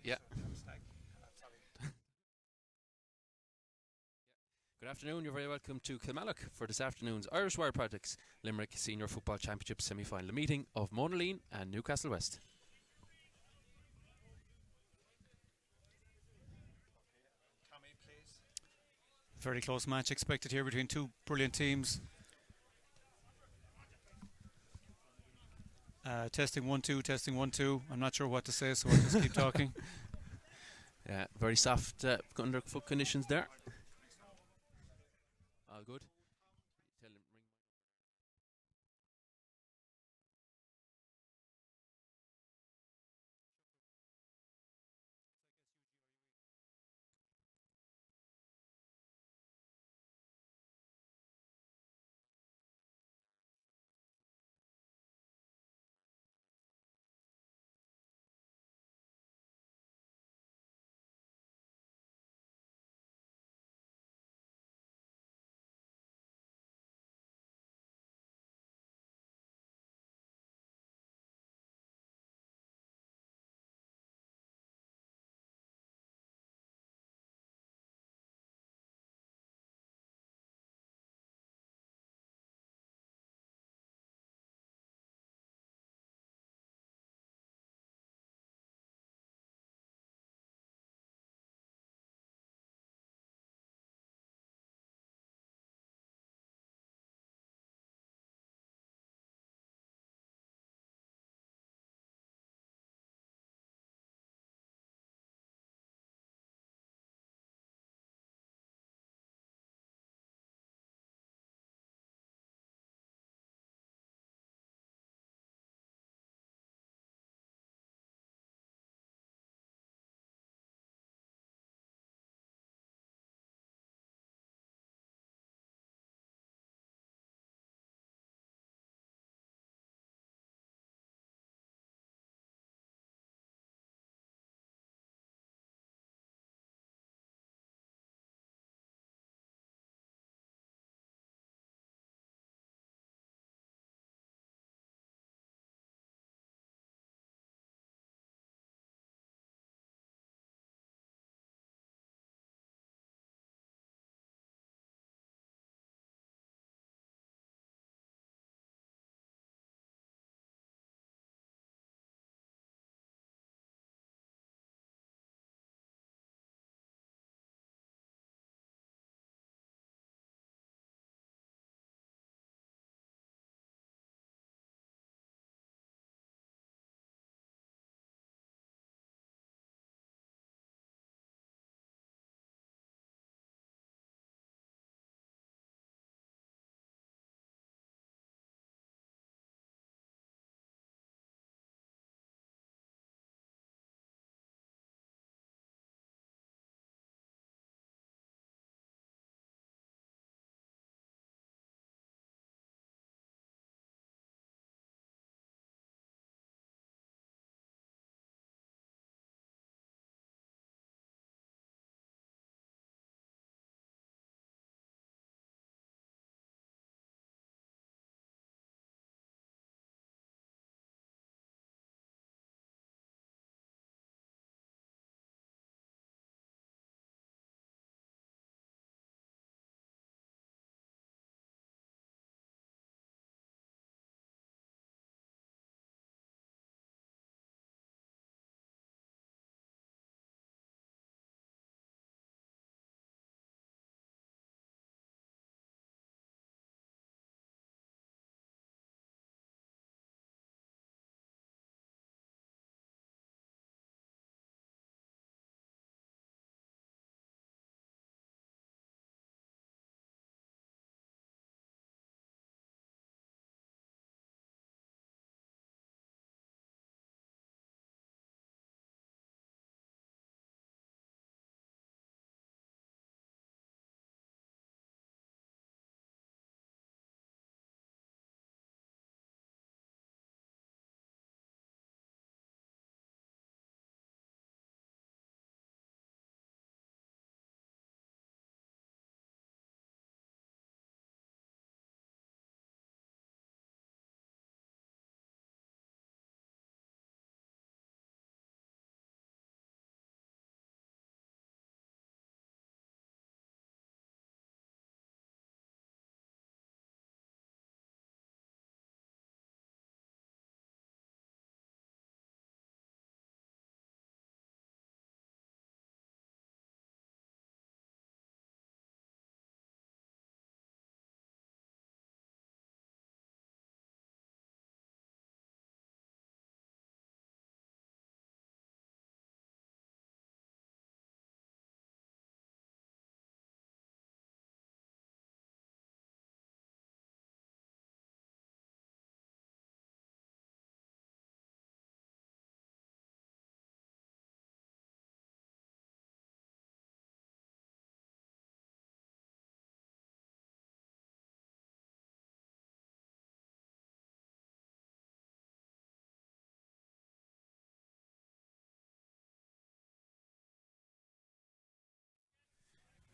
Yeah. Good afternoon. You're very welcome to Kilmallock for this afternoon's Irish Wire Projects Limerick Senior Football Championship semi-final meeting of Monaleen and Newcastlewest. Very close match expected here between two brilliant teams. Testing 1 2, testing 1 2. I'm not sure what to say, so I'll just keep talking. Yeah, very soft underfoot conditions there. All good. Tell him, ring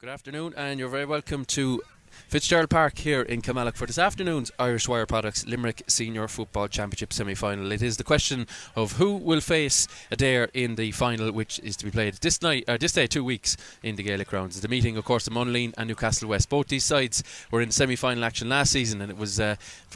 Good afternoon, and you're very welcome to Fitzgerald Park here in Kilmallock for this afternoon's Irish Wire Products Limerick Senior Football Championship semi-final. It is the question of who will face Adair in the final, which is to be played this day, 2 weeks in the Gaelic rounds. The meeting, of course, of Monaleen and Newcastlewest. Both these sides were in semi-final action last season, and it was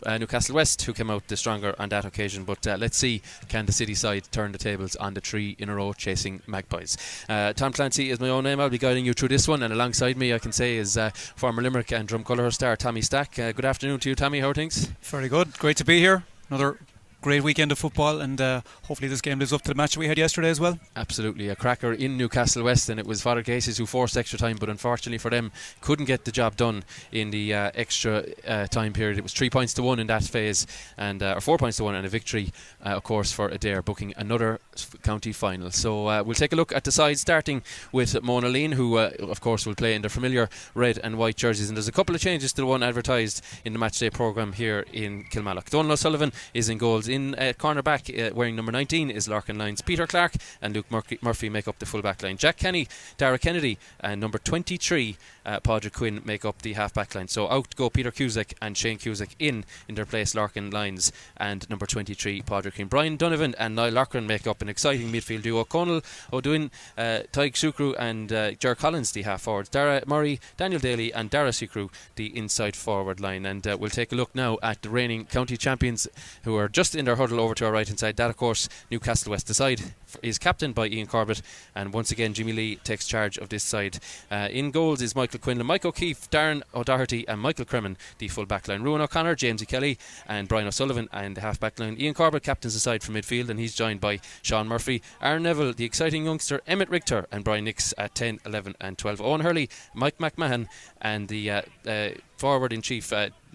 Newcastlewest who came out the stronger on that occasion. But let's see, can the city side turn the tables on the 3 in a row chasing Magpies? Tom Clancy is my own name. I'll be guiding you through this one, and alongside me, I can say, is former Limerick and Drumcolour star Tommy Stack. Good afternoon to you, Tommy. How are things? Very good. Great to be here. Another great weekend of football, and hopefully this game lives up to the match we had yesterday as well. Absolutely, a cracker in Newcastlewest, and it was Father Cases who forced extra time, but unfortunately for them couldn't get the job done in the extra time period. It was 3 points to 1 in that phase, and or 4 points to 1, and a victory of course for Adair, booking another county final. So we'll take a look at the side, starting with Monaleen, who of course will play in their familiar red and white jerseys, and there's a couple of changes to the one advertised in the matchday programme here in Kilmallock. Donal O'Sullivan is in goals. In cornerback, wearing number 19, is Larkin Lyons. Peter Clark and Luke Murphy make up the full back line. Jack Kenny, Dara Kennedy and number 23, Padraig Quinn, make up the half back line. So out go Peter Cusack and Shane Cusack, in their place Larkin Lyons and number 23, Padraig Quinn. Brian Donovan and Niall Larkin make up an exciting midfield duo. Conal O'Doin, Tyke Shukru and Ger Collins, the half forwards. Dara Murray, Daniel Daly and Dara Shukru, the inside forward line. And we'll take a look now at the reigning county champions, who are just in their huddle over to our right hand side. That, of course, Newcastlewest. The side is captained by Ian Corbett, and once again Jimmy Lee takes charge of this side. In goals is Michael Quinlan, Mike O'Keefe, Darren O'Doherty and Michael Cremin, the full back line. Ruan O'Connor, James E. Kelly and Brian O'Sullivan, and the half back line. Ian Corbett captains the side from midfield, and he's joined by Sean Murphy, Aaron Neville, the exciting youngster Emmett Richter and Brian Nix at 10, 11 and 12. Owen Hurley, Mike McMahon and the forward in chief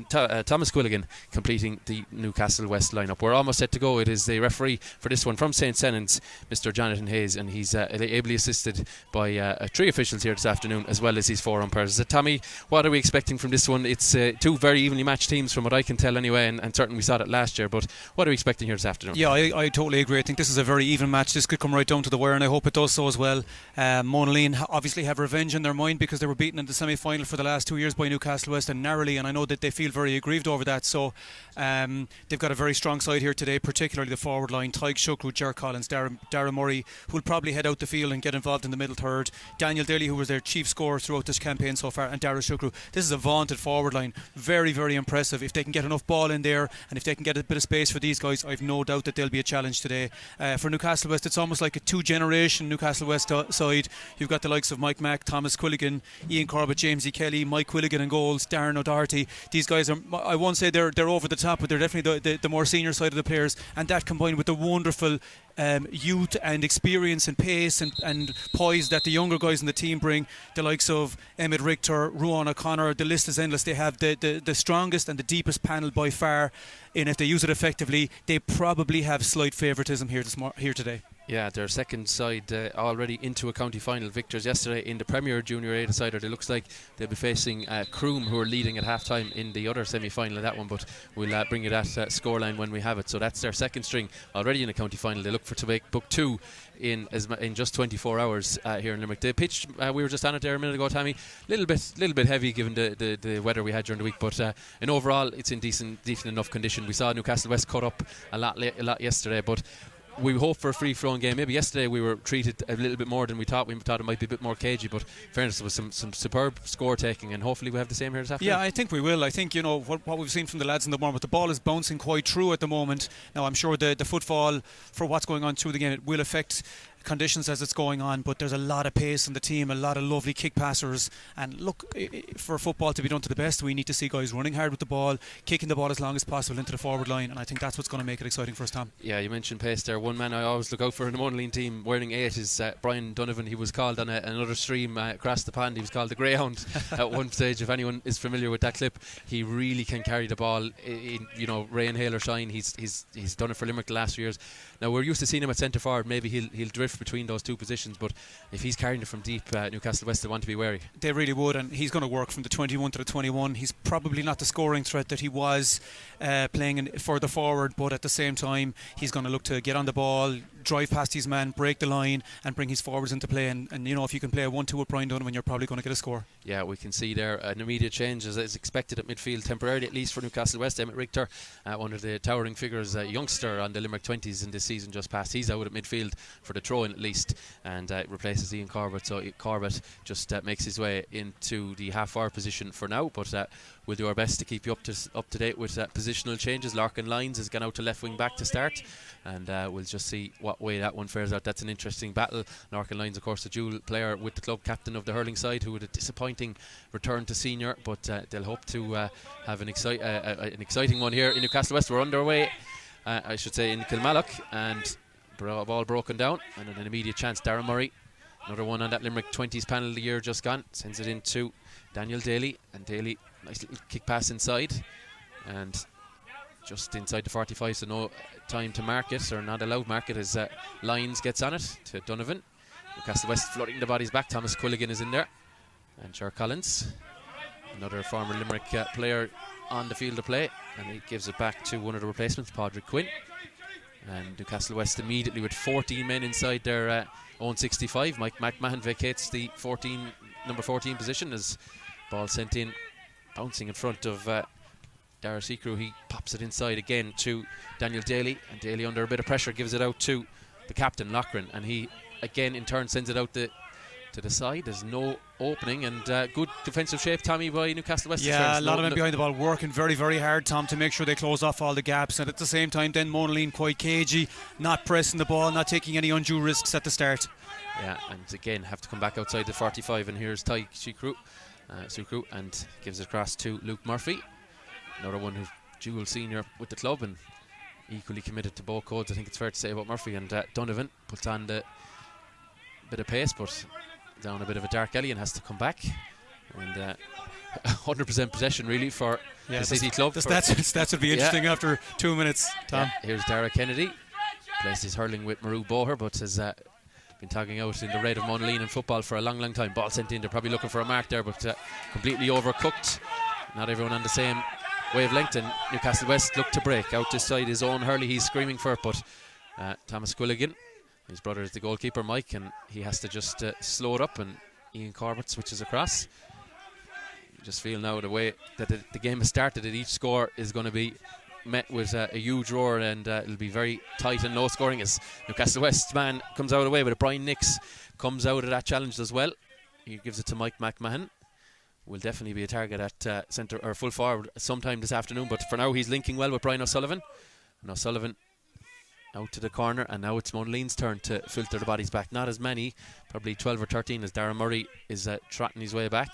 Thomas Quilligan completing the Newcastlewest lineup. We're almost set to go. It is the referee for this one from St. Senan's, Mr. Jonathan Hayes, and he's ably assisted by 3 officials here this afternoon, as well as his 4 umpires. So, Tommy, what are we expecting from this one? It's 2 very evenly matched teams from what I can tell anyway, and certainly we saw that last year, but what are we expecting here this afternoon? Yeah, I totally agree. I think this is a very even match. This could come right down to the wire, and I hope it does so as well. Monaleen obviously have revenge in their mind because they were beaten in the semi-final for the last 2 years by Newcastlewest, and narrowly, and I know that they feel very aggrieved over that. So they've got a very strong side here today, particularly the forward line. Tyke Shukru, Ger Collins, Dara Murray, who will probably head out the field and get involved in the middle third. Daniel Daly, who was their chief scorer throughout this campaign so far, and Dara Shukru. This is a vaunted forward line. Very, very impressive. If they can get enough ball in there, and if they can get a bit of space for these guys, I've no doubt that they'll be a challenge today. For Newcastlewest, it's almost like a 2-generation Newcastlewest side. You've got the likes of Mike Mack, Thomas Quilligan, Ian Corbett, James E. Kelly, Mike Quilligan in goals, Darren O'Doherty. These guys are, I won't say they're over the top, but they're definitely the more senior side of the players, and that combined with the wonderful youth and experience and pace and poise that the younger guys in the team bring, the likes of Emmett Richter, Ruan O'Connor, the list is endless. They have the strongest and the deepest panel by far, and if they use it effectively, they probably have slight favouritism here today. Yeah, their second side already into a county final. Victors yesterday in the Premier Junior A decider. It looks like they'll be facing Croom, who are leading at half time in the other semi-final of that one, but we'll bring you that scoreline when we have it. So that's their second string already in a county final. They look for to make book 2 in just 24 hours here in Limerick. The pitch, we were just on it there a minute ago, Tommy, little bit heavy given the weather we had during the week, but in overall it's in decent enough condition. We saw Newcastlewest cut up a lot yesterday, but we hope for a free-flowing game. Maybe yesterday we were treated a little bit more than we thought. We thought it might be a bit more cagey, but in fairness, there was some superb score taking, and hopefully we have the same here this afternoon. Yeah, I think we will. I think, you know, what we've seen from the lads in the moment, the ball is bouncing quite true at the moment. Now, I'm sure the footfall for what's going on through the game, it will affect conditions as it's going on, but there's a lot of pace in the team, a lot of lovely kick passers, and look, for football to be done to the best, we need to see guys running hard with the ball, kicking the ball as long as possible into the forward line, and I think that's what's going to make it exciting for us, Tom. Yeah, you mentioned pace there. One man I always look out for in the Monaleen team wearing 8 is Brian Donovan. He was called on another stream across the pond, he was called the Greyhound at one stage. If anyone is familiar with that clip, he really can carry the ball in, you know, rain, hail or shine. He's done it for Limerick the last few years. Now we're used to seeing him at centre forward. Maybe he'll drift between those two positions, but if he's carrying it from deep, Newcastlewest will want to be wary. They really would, and he's going to work from the 21 to the 21. He's probably not the scoring threat that he was playing further forward, but at the same time he's going to look to get on the ball, drive past his man, break the line, and bring his forwards into play. And you know, if you can play a 1-2 with Brian Donovan, you're probably going to get a score. Yeah, we can see there an immediate change as is expected at midfield, temporarily at least for Newcastlewest. Emmett Richter, one of the towering figures, a youngster on the Limerick 20s in this season just passed. He's out at midfield for the throw-in at least, and replaces Ian Corbett. So Corbett just makes his way into the half-forward position for now, but we'll do our best to keep you up to date with positional changes. Larkin Lyons has gone out to left wing back to start, and we'll just see what way that one fares out. That's an interesting battle. Larkin Lyons, of course, a dual player with the club, captain of the hurling side, who had a disappointing return to senior, but they'll hope to have an exciting one here in Newcastlewest. We're underway, I should say, in Kilmallock, and ball broken down, and an immediate chance. Darren Murray, another one on that Limerick 20s panel of the year just gone, sends it into Daniel Daly, and Daly, nice little kick pass inside, and just inside the 45, so no time to mark it, or not allowed mark it, as Lyons gets on it to Donovan. Newcastlewest flooding the bodies back. Thomas Quilligan is in there, and Cher Collins, another former Limerick player, on the field of play, and he gives it back to one of the replacements, Padraig Quinn. And Newcastlewest immediately with 14 men inside their own 65. Mike McMahon vacates the number 14 position as ball sent in, bouncing in front of Dara Seacrew. He pops it inside again to Daniel Daly, and Daly, under a bit of pressure, gives it out to the captain, Loughran, and he again in turn sends it out to the side. There's no opening, and good defensive shape, Tommy, by Newcastlewest. Yeah, a lot of men behind the ball working very, very hard, Tom, to make sure they close off all the gaps, and at the same time then Monaleen quite cagey, not pressing the ball, not taking any undue risks at the start. Yeah, and again have to come back outside the 45, and here's Ty Seacrew, and gives it across to Luke Murphy, another one who's dual senior with the club and equally committed to both codes, I think it's fair to say, about Murphy. And Donovan puts on the bit of pace, but down a bit of a dark alley and has to come back. And 100% possession really for the City club. The stats would be interesting after 2 minutes, Tom. Yeah, here's Dara Kennedy, plays his hurling with Maru Boher, but has been tagging out in the red of Monaleen in football for a long, long time. Ball sent in, they're probably looking for a mark there, but completely overcooked. Not everyone on the same wavelength, and Newcastlewest look to break out this side. His own Hurley, he's screaming for it, but Thomas Quilligan, his brother is the goalkeeper, Mike, and he has to just slow it up, and Ian Corbett switches across. You just feel now the way that the game has started, that each score is going to be met with a huge roar, and it'll be very tight and low scoring as Newcastlewest's man comes out of the way, but Brian Nix comes out of that challenge as well. He gives it to Mike McMahon. Will definitely be a target at centre or full forward sometime this afternoon, but for now he's linking well with Brian O'Sullivan. And O'Sullivan out to the corner, and now it's Monaleen's turn to filter the bodies back. Not as many, probably 12 or 13, as Darren Murray is trotting his way back,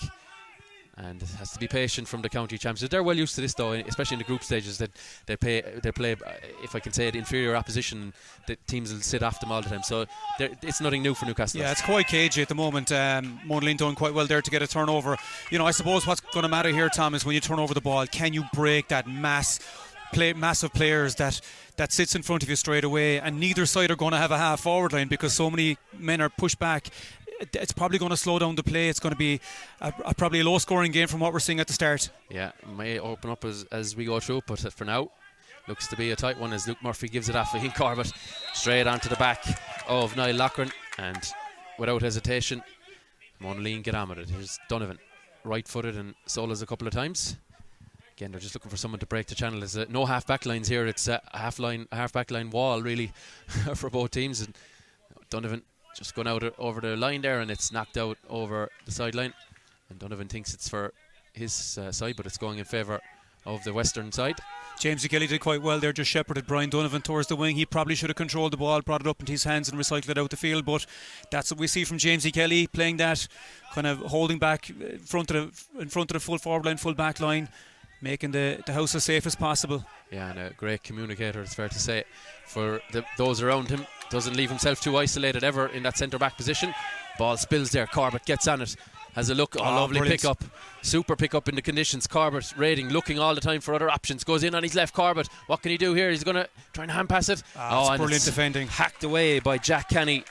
and it has to be patient from the county champions. They're well used to this though, especially in the group stages, that they play, if I can say it, inferior opposition. The teams will sit off them all the time, so it's nothing new for Newcastle. Yeah, it's quite cagey at the moment. Monaleen doing quite well there to get a turnover. You know, I suppose what's going to matter here, Tom, is when you turn over the ball, can you break that massive players that sits in front of you straight away? And neither side are going to have a half forward line, because so many men are pushed back. It's probably going to slow down the play. It's going to be probably a low scoring game from what we're seeing at the start. Yeah, may open up as we go through, but for now looks to be a tight one as Luke Murphy gives it off for Ian Corbett straight onto the back of Niall Loughran, and without hesitation Monaleen get on with it. Here's Donovan, right footed and solos a couple of times. Again, they're just looking for someone to break the channel. There's no half back lines here. It's a half back line wall really for both teams, and Donovan just going out over the line there, and it's knocked out over the sideline, and Donovan thinks it's for his side, but it's going in favour of the western side. James Kelly did quite well there, just shepherded Brian Donovan towards the wing. He probably should have controlled the ball, brought it up into his hands and recycled it out the field, but that's what we see from James Kelly, playing that kind of holding back in front of the full forward line, full back line, making the house as safe as possible. Yeah, and a great communicator, it's fair to say, for those around him. Doesn't leave himself too isolated ever in that centre back position. Ball spills there, Corbett gets on it, has a look. Lovely brilliant. pick up, super pick up in the conditions. Corbett raiding, looking all the time for other options, goes in on his left. Corbett, what can he do here? He's going to try and hand pass it. It's brilliant defending, hacked away by Jack Kenny.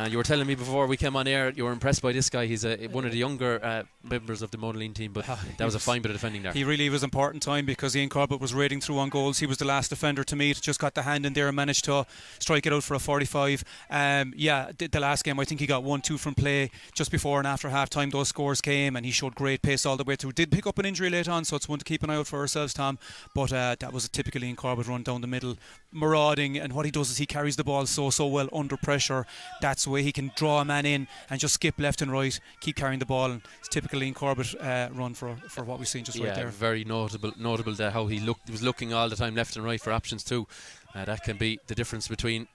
You were telling me before we came on air you were impressed by this guy. He's one of the younger members of the Monaleen team, but that was a fine bit of defending there. He really was important time because Ian Corbett was raiding through on goals. He was the last defender to meet, just got the hand in there and managed to strike it out for a 45. The last game I think he got 1-2 from play just before and after half time. Those scores came and he showed great pace all the way through. Did pick up an injury late on, so it's one to keep an eye out for ourselves, Tom, but that was a typical Ian Corbett run down the middle, marauding, and what he does is he carries the ball so well under pressure. That's the way he can draw a man in and just skip left and right, keep carrying the ball, and it's typical Ian Corbett run for what we've seen just right there. Very notable that how he was looking all the time left and right for options too. That can be the difference between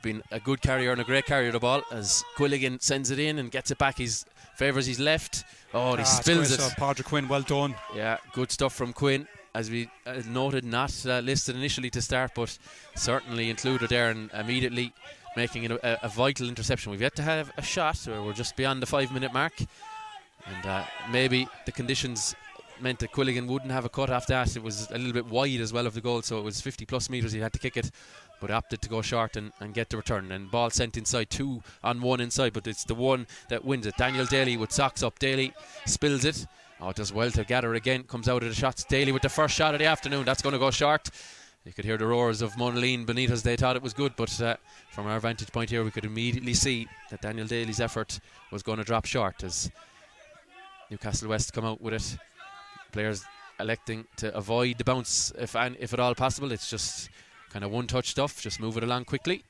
being a good carrier and a great carrier of the ball. As Quilligan sends it in and gets it back, he favours his left. He spills it. Padraig Quinn, well done. Yeah, good stuff from Quinn, as we noted, not listed initially to start, but certainly included there, and immediately making it a vital interception. We've yet to have a shot, where we're just beyond the 5-minute mark, and maybe the conditions meant that Quilligan wouldn't have a cut off that. It was a little bit wide as well of the goal, so it was 50 plus metres he had to kick it, but opted to go short and get the return, and ball sent inside, 2 on 1 inside, but it's the one that wins it. Daniel Daly with socks up. Daly spills it. Does well to gather again, comes out of the shots. Daly with the first shot of the afternoon, that's going to go short. You could hear the roars of Monaleen beneath us. They thought it was good, but from our vantage point here, we could immediately see that Daniel Daly's effort was going to drop short as Newcastlewest come out with it. Players electing to avoid the bounce if at all possible. It's just kind of one-touch stuff, just move it along quickly.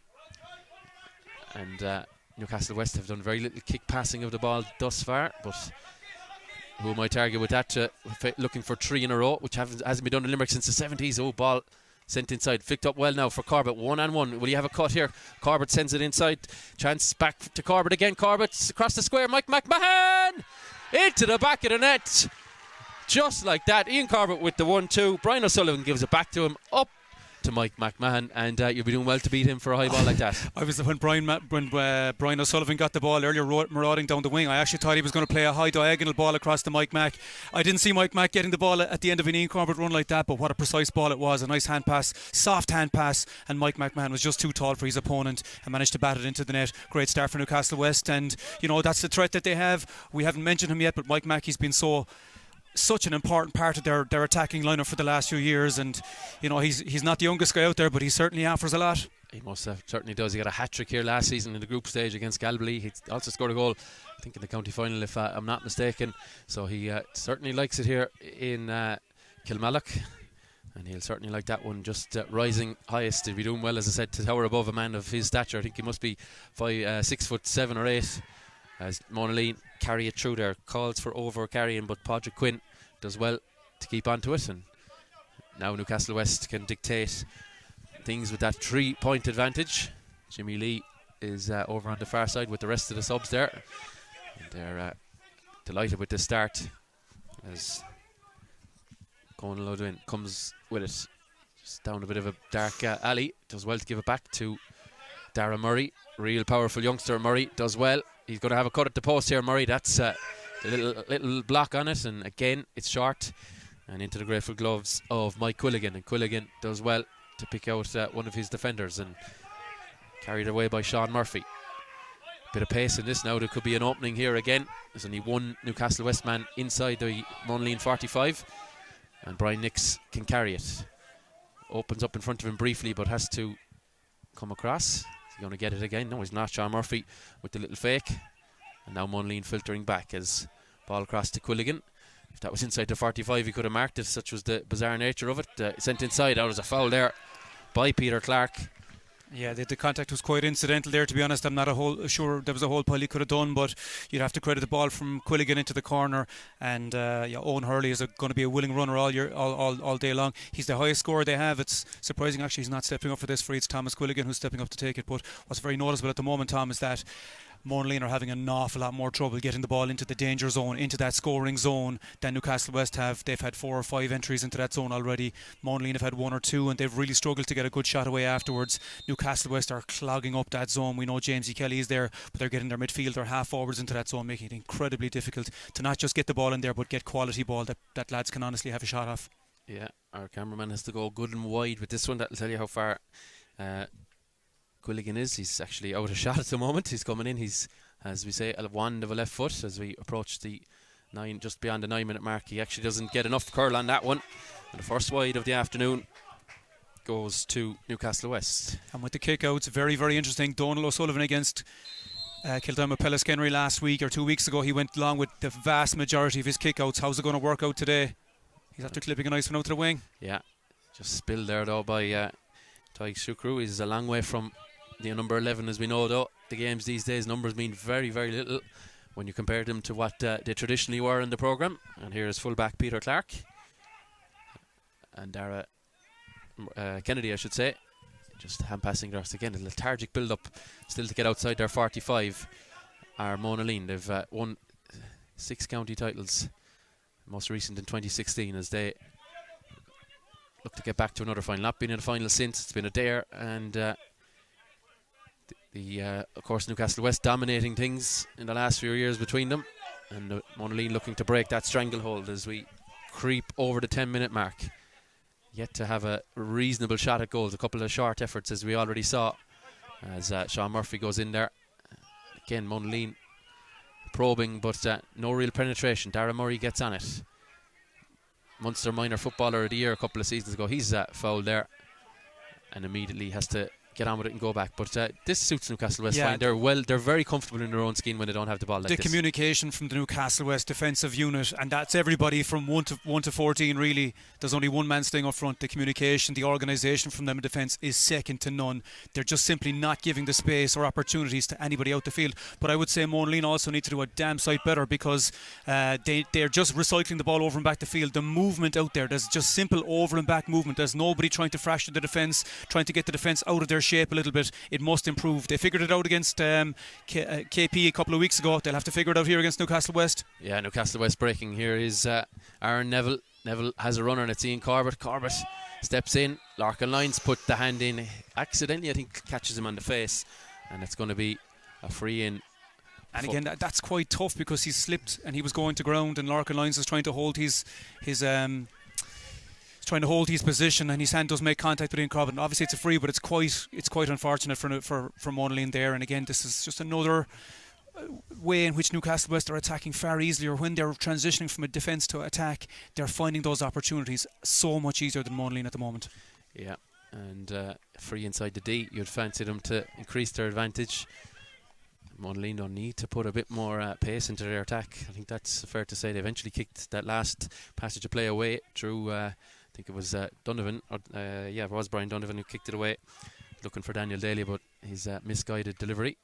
And Newcastlewest have done very little kick passing of the ball thus far, but who might argue with that, looking for 3 in a row, which hasn't been done in Limerick since the 70s. Ball sent inside, flicked up well now for Corbett, 1-on-1. Will he have a cut here? Corbett sends it inside, chance back to Corbett again. Corbett across the square, Mike McMahon into the back of the net, just like that. Ian Corbett with the 1-2. Brian O'Sullivan gives it back to him, up to Mike McMahon, and you'll be doing well to beat him for a high ball like that. When Brian O'Sullivan got the ball earlier marauding down the wing, I actually thought he was going to play a high diagonal ball across to Mike Mack. I didn't see Mike Mack getting the ball at the end of an Ian Corbett run like that, but what a precise ball it was. A nice hand pass, soft hand pass, and Mike McMahon was just too tall for his opponent and managed to bat it into the net. Great start for Newcastlewest, and that's the threat that they have. We haven't mentioned him yet, but Mike Mack, he's been such an important part of their attacking lineup for the last few years, and he's not the youngest guy out there, but he certainly offers a lot. He most certainly does. He got a hat-trick here last season in the group stage against Galway. He also scored a goal, I think, in the county final, if I'm not mistaken, so he certainly likes it here in Kilmallock, and he'll certainly like that one. Just rising highest, he'll be doing well, as I said, to tower above a man of his stature. I think he must be 6'7" or 8", as Monaleen carry it through there. Calls for over carrying, but Padraig Quinn does well to keep onto it, and now Newcastlewest can dictate things with that 3-point advantage. Jimmy Lee is over on the far side with the rest of the subs there, and they're delighted with the start as Conal O'Dwyn comes with it just down a bit of a dark alley. Does well to give it back to Dara Murray. Real powerful youngster. Murray does well. He's going to have a cut at the post here, Murray. That's the little block on it, and again it's short and into the grateful gloves of Mike Quilligan, and Quilligan does well to pick out one of his defenders, and carried away by Sean Murphy. Bit of pace in this now. There could be an opening here again. There's only one Newcastlewest man inside the Monaleen 45, and Brian Nix can carry it. Opens up in front of him briefly, but has to come across. Is he going to get it again? No, he's not. Sean Murphy with the little fake, and now Monaleen filtering back as ball across to Quilligan. If that was inside the 45, he could have marked it, such was the bizarre nature of it. Sent inside. Out as a foul there by Peter Clark. Yeah, the contact was quite incidental there, to be honest. I'm not sure there was a whole pile he could have done, but you'd have to credit the ball from Quilligan into the corner, and Owen Hurley is going to be a willing runner all day long. He's the highest scorer they have. It's surprising actually he's not stepping up for this, for it's Thomas Quilligan who's stepping up to take it. But what's very noticeable at the moment, Tom, is that Monaleen are having an awful lot more trouble getting the ball into the danger zone, into that scoring zone, than Newcastlewest have. They've had 4 or 5 entries into that zone already. Monaleen have had 1 or 2, and they've really struggled to get a good shot away afterwards. Newcastlewest are clogging up that zone. We know Jamesy Kelly is there, but they're getting their midfield or half forwards into that zone, making it incredibly difficult to not just get the ball in there, but get quality ball that lads can honestly have a shot off. Yeah, our cameraman has to go good and wide with this one. That'll tell you how far Quilligan is. He's actually out of shot at the moment. He's coming in. He's, as we say, a wand of a left foot as we approach the just beyond the 9-minute mark. He actually doesn't get enough curl on that one. And the first wide of the afternoon goes to Newcastlewest. And with the kick-outs, very, very interesting. Donal O'Sullivan against Kildare Pelliskenry last week or 2 weeks ago. He went along with the vast majority of his kick-outs. How's it going to work out today? He's after clipping a nice one out to the wing. Yeah, just spilled there though by Tyke Shukru. He's a long way from the number 11, as we know though. The games these days, numbers mean very, very little when you compare them to what they traditionally were in the programme. And here is fullback Peter Clark. And Dara Kennedy, I should say, just hand-passing there. Again, a lethargic build-up still to get outside their 45 are Monaleen. They've won 6 county titles, most recent in 2016, as they look to get back to another final. Not been in a final since. It's been a dare, and of course Newcastlewest dominating things in the last few years between them, and Monaleen looking to break that stranglehold as we creep over the 10-minute mark. Yet to have a reasonable shot at goals. A couple of short efforts, as we already saw, as Sean Murphy goes in there. Again, Monaleen probing, but no real penetration. Dara Murray gets on it. Munster Minor Footballer of the Year a couple of seasons ago. He's fouled there and immediately has to get on with it and go back. But this suits Newcastlewest fine. They're very comfortable in their own skin when they don't have the ball like this. The communication from the Newcastlewest defensive unit, and that's everybody from 1 to 14 really. There's only one man staying up front. The communication, the organisation from them in defence is second to none. They're just simply not giving the space or opportunities to anybody out the field. But I would say Monaleen also need to do a damn sight better, because they're just recycling the ball over and back the field. The movement out there, there's just simple over and back movement. There's nobody trying to fracture the defence, trying to get the defence out of their shape a little bit. It must improve. They figured it out against KP a couple of weeks ago. They'll have to figure it out here against Newcastlewest. Yeah, Newcastlewest breaking here is Aaron Neville. Neville has a runner and it's Ian Corbett. Corbett steps in. Larkin Lyons put the hand in accidentally, I think, catches him on the face, and it's going to be a free in. And again, that's quite tough, because he slipped and he was going to ground, and Larkin Lyons is trying to hold his position, and his hand does make contact with Ian Corbett. And obviously it's a free, but it's quite unfortunate for Monaleen there. And again, this is just another way in which Newcastlewest are attacking far easier. When they're transitioning from a defence to attack, they're finding those opportunities so much easier than Monaleen at the moment. Yeah, and free inside the D. You'd fancy them to increase their advantage. Monaleen don't need to put a bit more pace into their attack. I think that's fair to say. They eventually kicked that last passage of play away through, I think it was Donovan, it was Brian Donovan who kicked it away, looking for Daniel Daly, but his misguided delivery.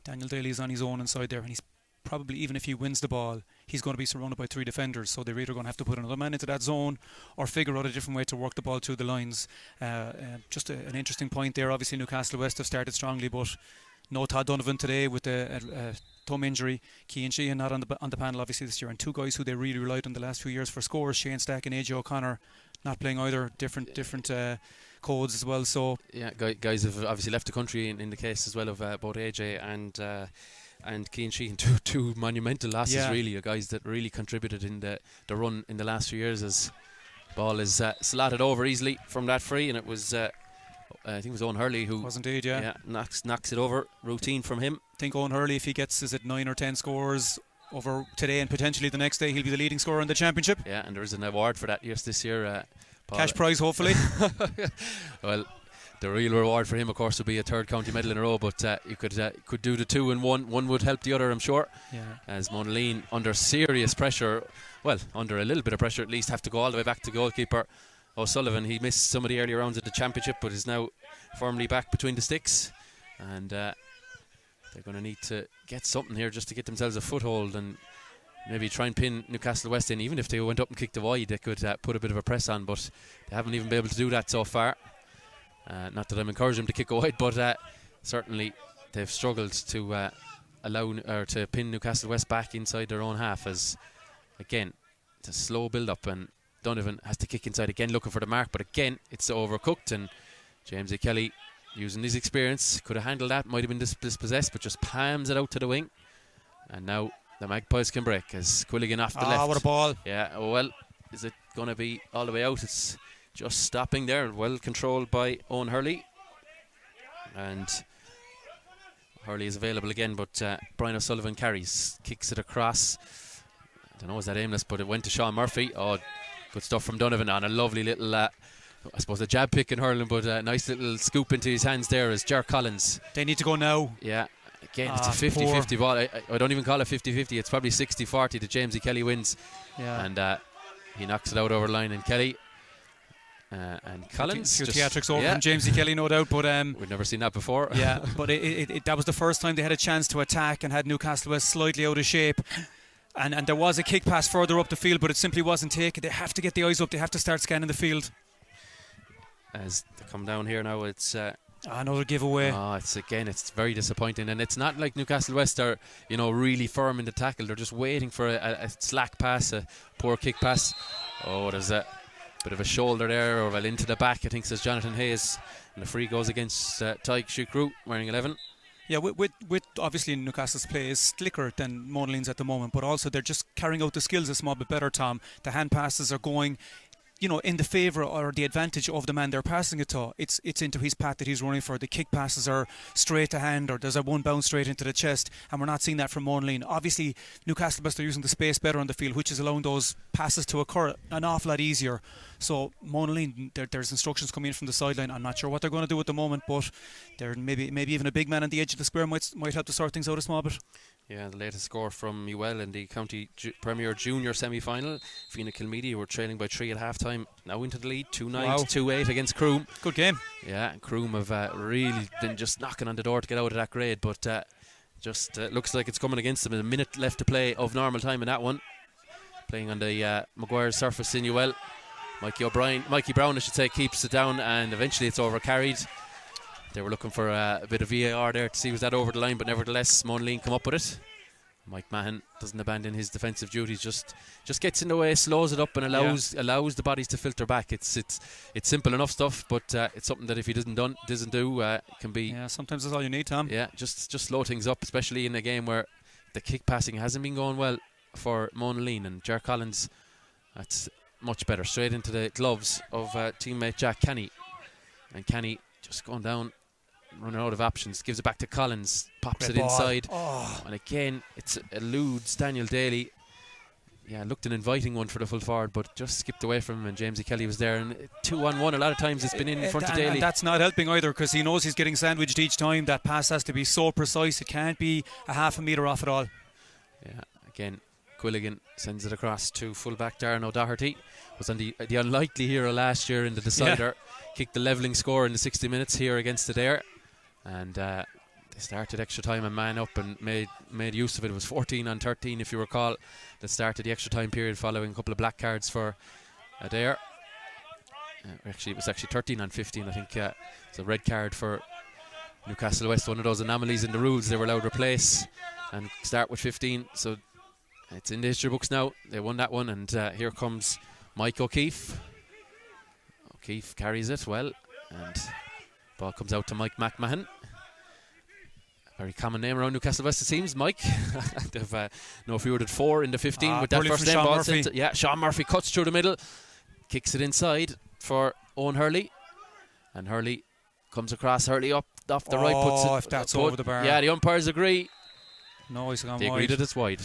Daniel Daly is on his own inside there, and he's probably, even if he wins the ball, he's going to be surrounded by 3 defenders, so they're either going to have to put another man into that zone or figure out a different way to work the ball through the lines. Just an interesting point there. Obviously Newcastlewest have started strongly, but no Todd Donovan today with a thumb injury. Cian Sheehan not on the panel obviously this year, and 2 guys who they really relied on the last few years for scores, Shane Stack and AJ O'Connor, not playing either. Different codes as well. So yeah, guys have obviously left the country in the case as well of both AJ and Cian Sheehan. Two monumental losses, really. Guys that really contributed in the run in the last few years, as ball is slotted over easily from that free, and it was I think it was Owen Hurley who was indeed, knocks it over. Routine from him. I think Owen Hurley, if he gets 9 or 10 scores over today and potentially the next day, he'll be the leading scorer in the championship. Yeah, and there is an award for that this year. Cash prize, hopefully. Well, the real reward for him, of course, would be a 3rd county medal in a row, but you could do the 2 in 1. One would help the other, I'm sure. Yeah. As Monaleen, under serious pressure, under a little bit of pressure at least, have to go all the way back to goalkeeper O'Sullivan. He missed some of the earlier rounds of the championship, but is now firmly back between the sticks, and they're going to need to get something here just to get themselves a foothold and maybe try and pin Newcastlewest in. Even if they went up and kicked the wide, they could put a bit of a press on, but they haven't even been able to do that so far. Not that I'm encouraging them to kick a wide, but certainly they've struggled to allow or to pin Newcastlewest back inside their own half, as again it's a slow build up, and Donovan has to kick inside again looking for the mark, but again it's overcooked, and James A. Kelly, using his experience, could have handled that, might have been dispossessed, but just palms it out to the wing. And now the Magpies can break as Quilligan off the left. What a ball. Yeah, well, is it going to be all the way out? It's just stopping there, well controlled by Owen Hurley. And Hurley is available again, but Brian O'Sullivan carries, kicks it across. don't know, was that aimless, but it went to Sean Murphy. Oh, good stuff from Donovan on a lovely little, I suppose a jab pick in hurling, but a nice little scoop into his hands there as Ger Collins. They need to go now. Yeah, again, it's a 50-50 ball. I don't even call it 50-50. It's probably 60-40 that Jamesy Kelly wins. Yeah. And he knocks it out over the line, and Kelly and Collins. Few theatrics over from Jamesy Kelly, no doubt. But we've never seen that before. Yeah, but that was the first time they had a chance to attack and had Newcastlewest slightly out of shape. And there was a kick pass further up the field, but it simply wasn't taken. They have to get the eyes up. They have to start scanning the field. As they come down here now, it's another giveaway. It's very disappointing, and it's not like Newcastlewest are really firm in the tackle. They're just waiting for a slack pass, a poor kick pass. Oh, there's a bit of a shoulder there, or into the back, I think, says Jonathan Hayes, and the free goes against Tyke Shukru wearing 11. Yeah, with obviously Newcastle's play is slicker than Monaleen's at the moment, but also they're just carrying out the skills a small bit better, Tom. The hand passes are going, in the favour or the advantage of the man they're passing it to. It's into his path that he's running for. The kick passes are straight to hand, or there's a one bounce straight into the chest, and we're not seeing that from Monaleen. Obviously, Newcastlewest are using the space better on the field, which is allowing those passes to occur an awful lot easier. So Monaleen, there's instructions coming in from the sideline. I'm not sure what they're going to do at the moment, but there maybe even a big man on the edge of the square might help to sort things out a small bit. Yeah, the latest score from Ewell in the County Premier Junior semi-final. Fianna Kilmeedy were trailing by 3 at half-time. Now into the lead, 2-9 to 2-8 against Croom. Good game. Yeah, Croom have really been just knocking on the door to get out of that grade, but just looks like it's coming against them. A minute left to play of normal time in that one. Playing on the Maguire's surface in Ewell. Mikey Brown, I should say, keeps it down, and eventually it's overcarried. They were looking for a bit of VAR there to see was that over the line, but nevertheless Monaleen come up with it. Mike Mahon doesn't abandon his defensive duties, just gets in the way, slows it up, and allows the bodies to filter back. It's simple enough stuff, but it's something that if he doesn't do, it can be. Yeah, sometimes that's all you need, Tom. Yeah, just slow things up, especially in a game where the kick passing hasn't been going well for Monaleen, and Ger Collins, that's much better. Straight into the gloves of teammate Jack Kenny, and Kenny just going down, running out of options, gives it back to Collins, pops Great it ball. inside, Oh. and again it eludes Daniel Daly. Yeah, looked an inviting one for the full forward, but just skipped away from him, and Jamesy Kelly was there, and 2-on-1 a lot of times it's been in front of Daly. And that's not helping either, because he knows he's getting sandwiched each time. That pass has to be so precise, it can't be a half a metre off at all. Yeah, again Quilligan sends it across to fullback Darren O'Doherty. Was on the unlikely hero last year in the decider. Kicked the levelling score in the 60 minutes here against Adair, and they started extra time and man up and made use of it. It was 14-13 if you recall, that started the extra time period following a couple of black cards for Adair. It was actually 13-15. I think it's a red card for Newcastlewest, one of those anomalies in the rules. They were allowed to replace and start with 15, so it's in the history books now. They won that one, and here comes Mike O'Keefe. O'Keefe carries it well, and ball comes out to Mike McMahon. Very common name around Newcastlewest, it seems, Mike. They've no fewer than 4 in the 15 with that first name ball. Sean Murphy cuts through the middle, kicks it inside for Owen Hurley, and Hurley comes across. Hurley up off the right, puts it. If that's over the bar. Yeah, the umpires agree. No, he's gone they wide. agree that it's wide.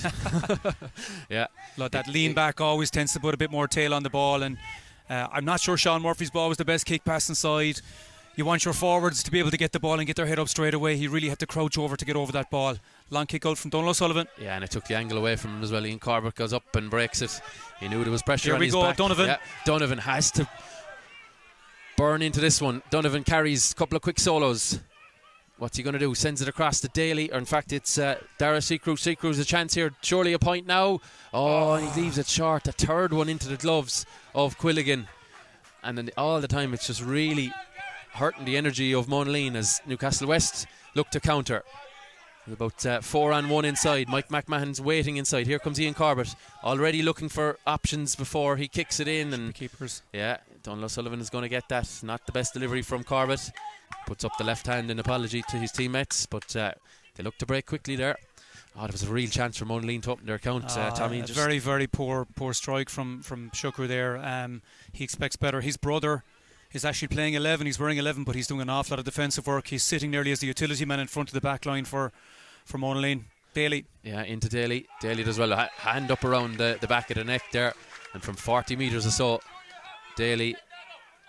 Yeah. Look, that lean back always tends to put a bit more tail on the ball, and I'm not sure Sean Murphy's ball was the best kick pass inside. You want your forwards to be able to get the ball and get their head up straight away. He really had to crouch over to get over that ball. Long kick out from Donald O'Sullivan. Yeah, and it took the angle away from him as well. Ian Corbett goes up and breaks it. He knew there was pressure on his back. Here we go, Donovan. Yeah, Donovan has to burn into this one. Donovan carries a couple of quick solos. What's he going to do? Sends it across to Daly, or in fact it's Dara Seacrew. Seacrew's a chance here, surely a point now. He leaves it short. A third one into the gloves of Quilligan, and then all the time it's just really hurting the energy of Monaleen as Newcastlewest look to counter. About 4-on-1 inside. Mike McMahon's waiting inside. Here comes Ian Corbett, already looking for options before he kicks it in. And keepers. Yeah, Donald O'Sullivan is going to get that. Not the best delivery from Corbett. Puts up the left hand in apology to his teammates, but they look to break quickly there. There was a real chance for Monaleen to open their account. Tommy, a very, very poor strike from Shukru there. He expects better. His brother is actually playing 11. He's wearing 11, but he's doing an awful lot of defensive work. He's sitting nearly as the utility man in front of the back line for Monaleen. Daly. Yeah, into Daly. Daly does well. Hand up around the back of the neck there. And from 40 metres or so, Daly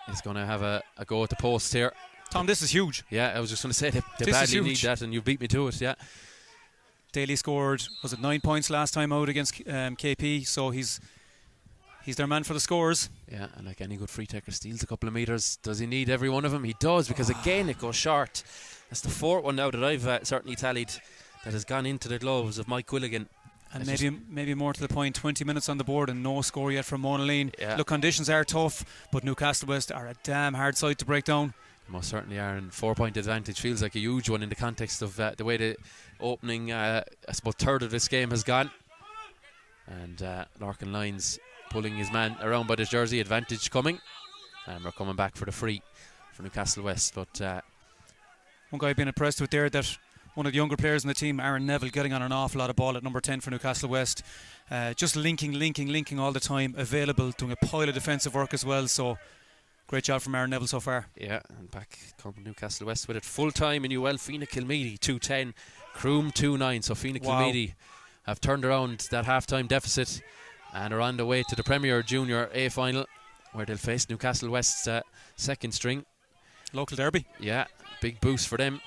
is going to have a go at the post here. Tom, this is huge. Yeah, I was just going to say they This badly is need huge. that, and you beat me to it, yeah. Daly scored, was it 9 points last time out against KP, so he's their man for the scores. Yeah, and like any good free taker, steals a couple of metres. Does he need every one of them? He does, because again it goes short. That's the fourth one now that I've certainly tallied that has gone into the gloves of Mike Quilligan. And maybe more to the point, 20 minutes on the board and no score yet from Monaleen. Yeah. Look, conditions are tough, but Newcastlewest are a damn hard side to break down. Most certainly are, and 4-point advantage feels like a huge one in the context of the way the opening, I suppose, third of this game has gone. And Larkin Lyons pulling his man around by the jersey, advantage coming. And we're coming back for the free for Newcastlewest. But one guy I've been impressed with there, that one of the younger players in the team, Aaron Neville, getting on an awful lot of ball at number 10 for Newcastlewest. Just linking all the time, available, doing a pile of defensive work as well. So great job from Aaron Neville so far. yeah, and back come Newcastlewest with it full time in UL. Fina Kilmeedy 2-10, Croom 2-9. So Fina Kilmeedy have turned around that half-time deficit and are on the way to the Premier Junior A final, where they'll face Newcastlewest's second string. Local derby. Yeah, big boost for them.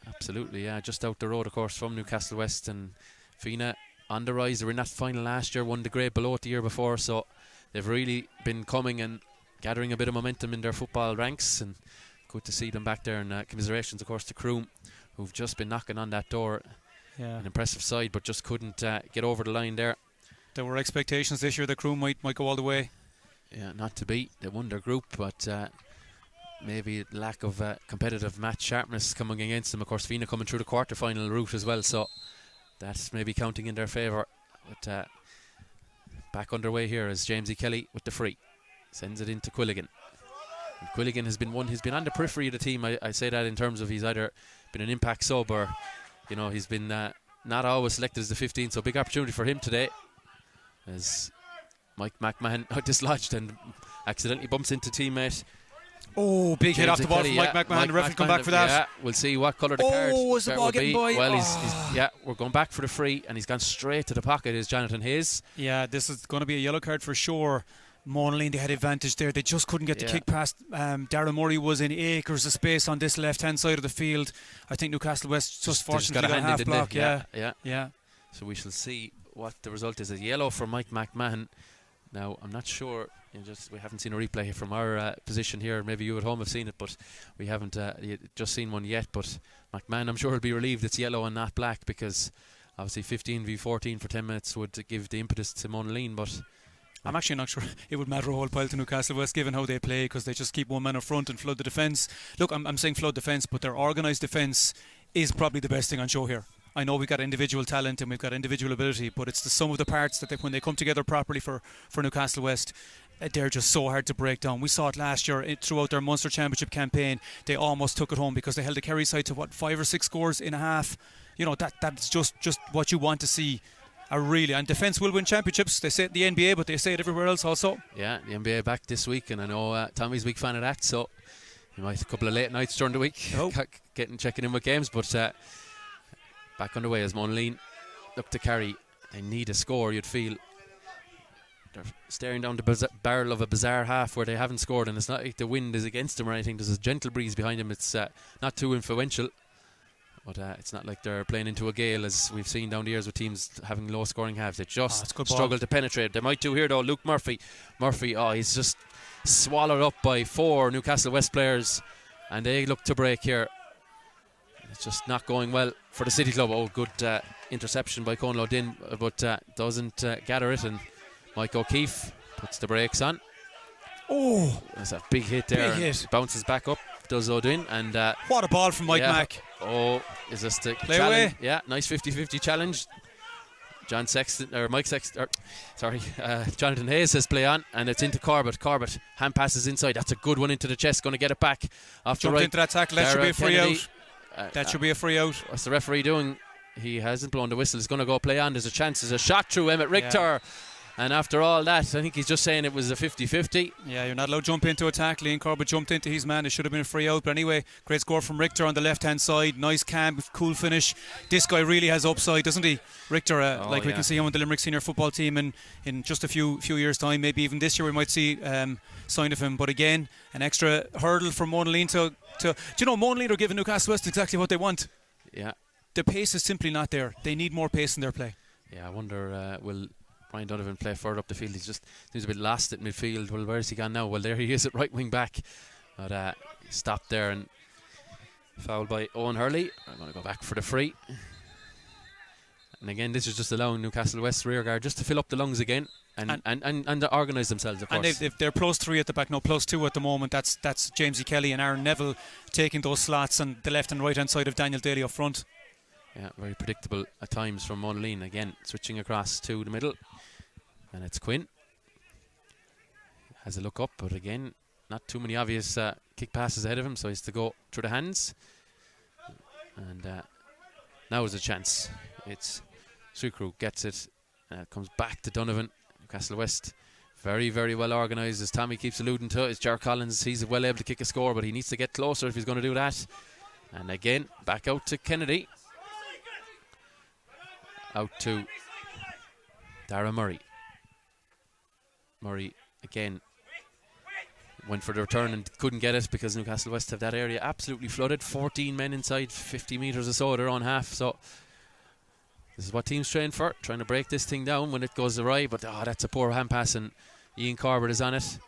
Absolutely, yeah, just out the road, of course, from Newcastlewest. And Fina on the rise. They were in that final last year, won the grade below it the year before, so they've really been coming and gathering a bit of momentum in their football ranks, and good to see them back there. And commiserations, of course, to Croom, who've just been knocking on that door. Yeah. An impressive side, but just couldn't get over the line there. There were expectations this year that Crew might go all the way. Yeah, not to beat. They won their group, but maybe lack of competitive match sharpness coming against them. Of course, Fina coming through the quarter-final route as well, so that's maybe counting in their favour. But back underway here is James E. Kelly with the free. Sends it into Quilligan. And Quilligan has been one. He's been on the periphery of the team. I say that in terms of he's either been an impact sub or, you know, he's been not always selected as the 15. So big opportunity for him today, as Mike McMahon dislodged and accidentally bumps into teammate. Oh, big hit off the ball from Mike McMahon. The referee come back for that. Yeah, we'll see what colour the card was the ball getting by? Well, he's we're going back for the free, and he's gone straight to the pocket. Is Jonathan Hayes? Yeah, this is going to be a yellow card for sure. Monaleen, they had advantage there. They just couldn't get the kick past. Darren Murray was in acres of space on this left-hand side of the field. I think Newcastlewest just fortunately got a half block. Yeah. So we shall see what the result is. A yellow for Mike McMahon. Now, I'm not sure. We haven't seen a replay from our position here. Maybe you at home have seen it, but we haven't just seen one yet. But McMahon, I'm sure he'll be relieved it's yellow and not black, because obviously 15v14 for 10 minutes would give the impetus to Monaleen. But I'm actually not sure it would matter a whole pile to Newcastlewest, given how they play, because they just keep one man up front and flood the defence. Look, I'm saying flood defence, but their organised defence is probably the best thing on show here. I know we've got individual talent and we've got individual ability, but it's the sum of the parts that when they come together properly for Newcastlewest, they're just so hard to break down. We saw it last year throughout their Munster Championship campaign. They almost took it home because they held the Kerry side to 5 or 6 scores in a half. You know, that's just what you want to see. And defence will win championships. They say it in the NBA, but they say it everywhere else also. Yeah, the NBA back this week, and I know Tommy's a big fan of that, so you might have a couple of late nights during the week checking in with games. But back underway as Monaleen look to carry. They need a score, you'd feel. They're staring down the barrel of a bizarre half where they haven't scored, and it's not like the wind is against them or anything. There's a gentle breeze behind them. It's not too influential, but it's not like they're playing into a gale, as we've seen down the years with teams having low scoring halves. They just struggle to penetrate. They might do here though. Luke Murphy, he's just swallowed up by 4 Newcastlewest players, and they look to break here. It's just not going well for the City Club. Oh, good interception by Conn Lodin, but doesn't gather it, and Mike O'Keefe puts the brakes on. Oh, there's a big hit there. Big hit. Bounces back up, does Odin, and what a ball from Mike Mack. Oh, is this the play challenge? away? Yeah, nice 50-50 challenge. Jonathan Hayes says play on, and it's into Corbett. Corbett hand passes inside. That's a good one into the chest. Going to get it back off the right. Into that tackle. That should be a free out. That should be a free out. What's the referee doing? He hasn't blown the whistle. He's going to go play on. There's a chance. There's a shot through Emmett Richter. And after all that, I think he's just saying it was a 50-50. Yeah, you're not allowed to jump into attack. Liam Corbett jumped into his man. It should have been a free out. But anyway, great score from Richter on the left-hand side. Nice calm, cool finish. This guy really has upside, doesn't he? Richter, we can see him on the Limerick senior football team in just a few years' time. Maybe even this year we might see sign of him. But again, an extra hurdle for Monaleen to do you know, Monaleen are giving Newcastlewest exactly what they want. Yeah. The pace is simply not there. They need more pace in their play. Yeah, I wonder, will Brian Donovan play further up the field? He's a bit lost at midfield. Well, where's he gone now? Well, there he is at right wing back. But stopped there and fouled by Owen Hurley. I'm going to go back for the free. And again, this is just allowing Newcastlewest rear guard just to fill up the lungs again and organise themselves, of course. And they're +3 at the back, no +2 at the moment. That's Jamesy Kelly and Aaron Neville taking those slots on the left and right hand side of Daniel Daly up front. Yeah, very predictable at times from Monaleen. Again, switching across to the middle. And it's Quinn. Has a look up, but again, not too many obvious kick passes ahead of him, so he has to go through the hands. And now is a chance. It's Sucru gets it. Comes back to Donovan. Newcastlewest very, very well organised, as Tommy keeps alluding to. It's Ger Collins. He's well able to kick a score, but he needs to get closer if he's going to do that. And again, back out to Kennedy. Out to Dara Murray. Murray again went for the return and couldn't get it because Newcastlewest have that area absolutely flooded. 14 men inside 50 metres or so, their own half. So this is what teams train for, trying to break this thing down when it goes awry. But that's a poor hand pass, and Ian Corbett is on it.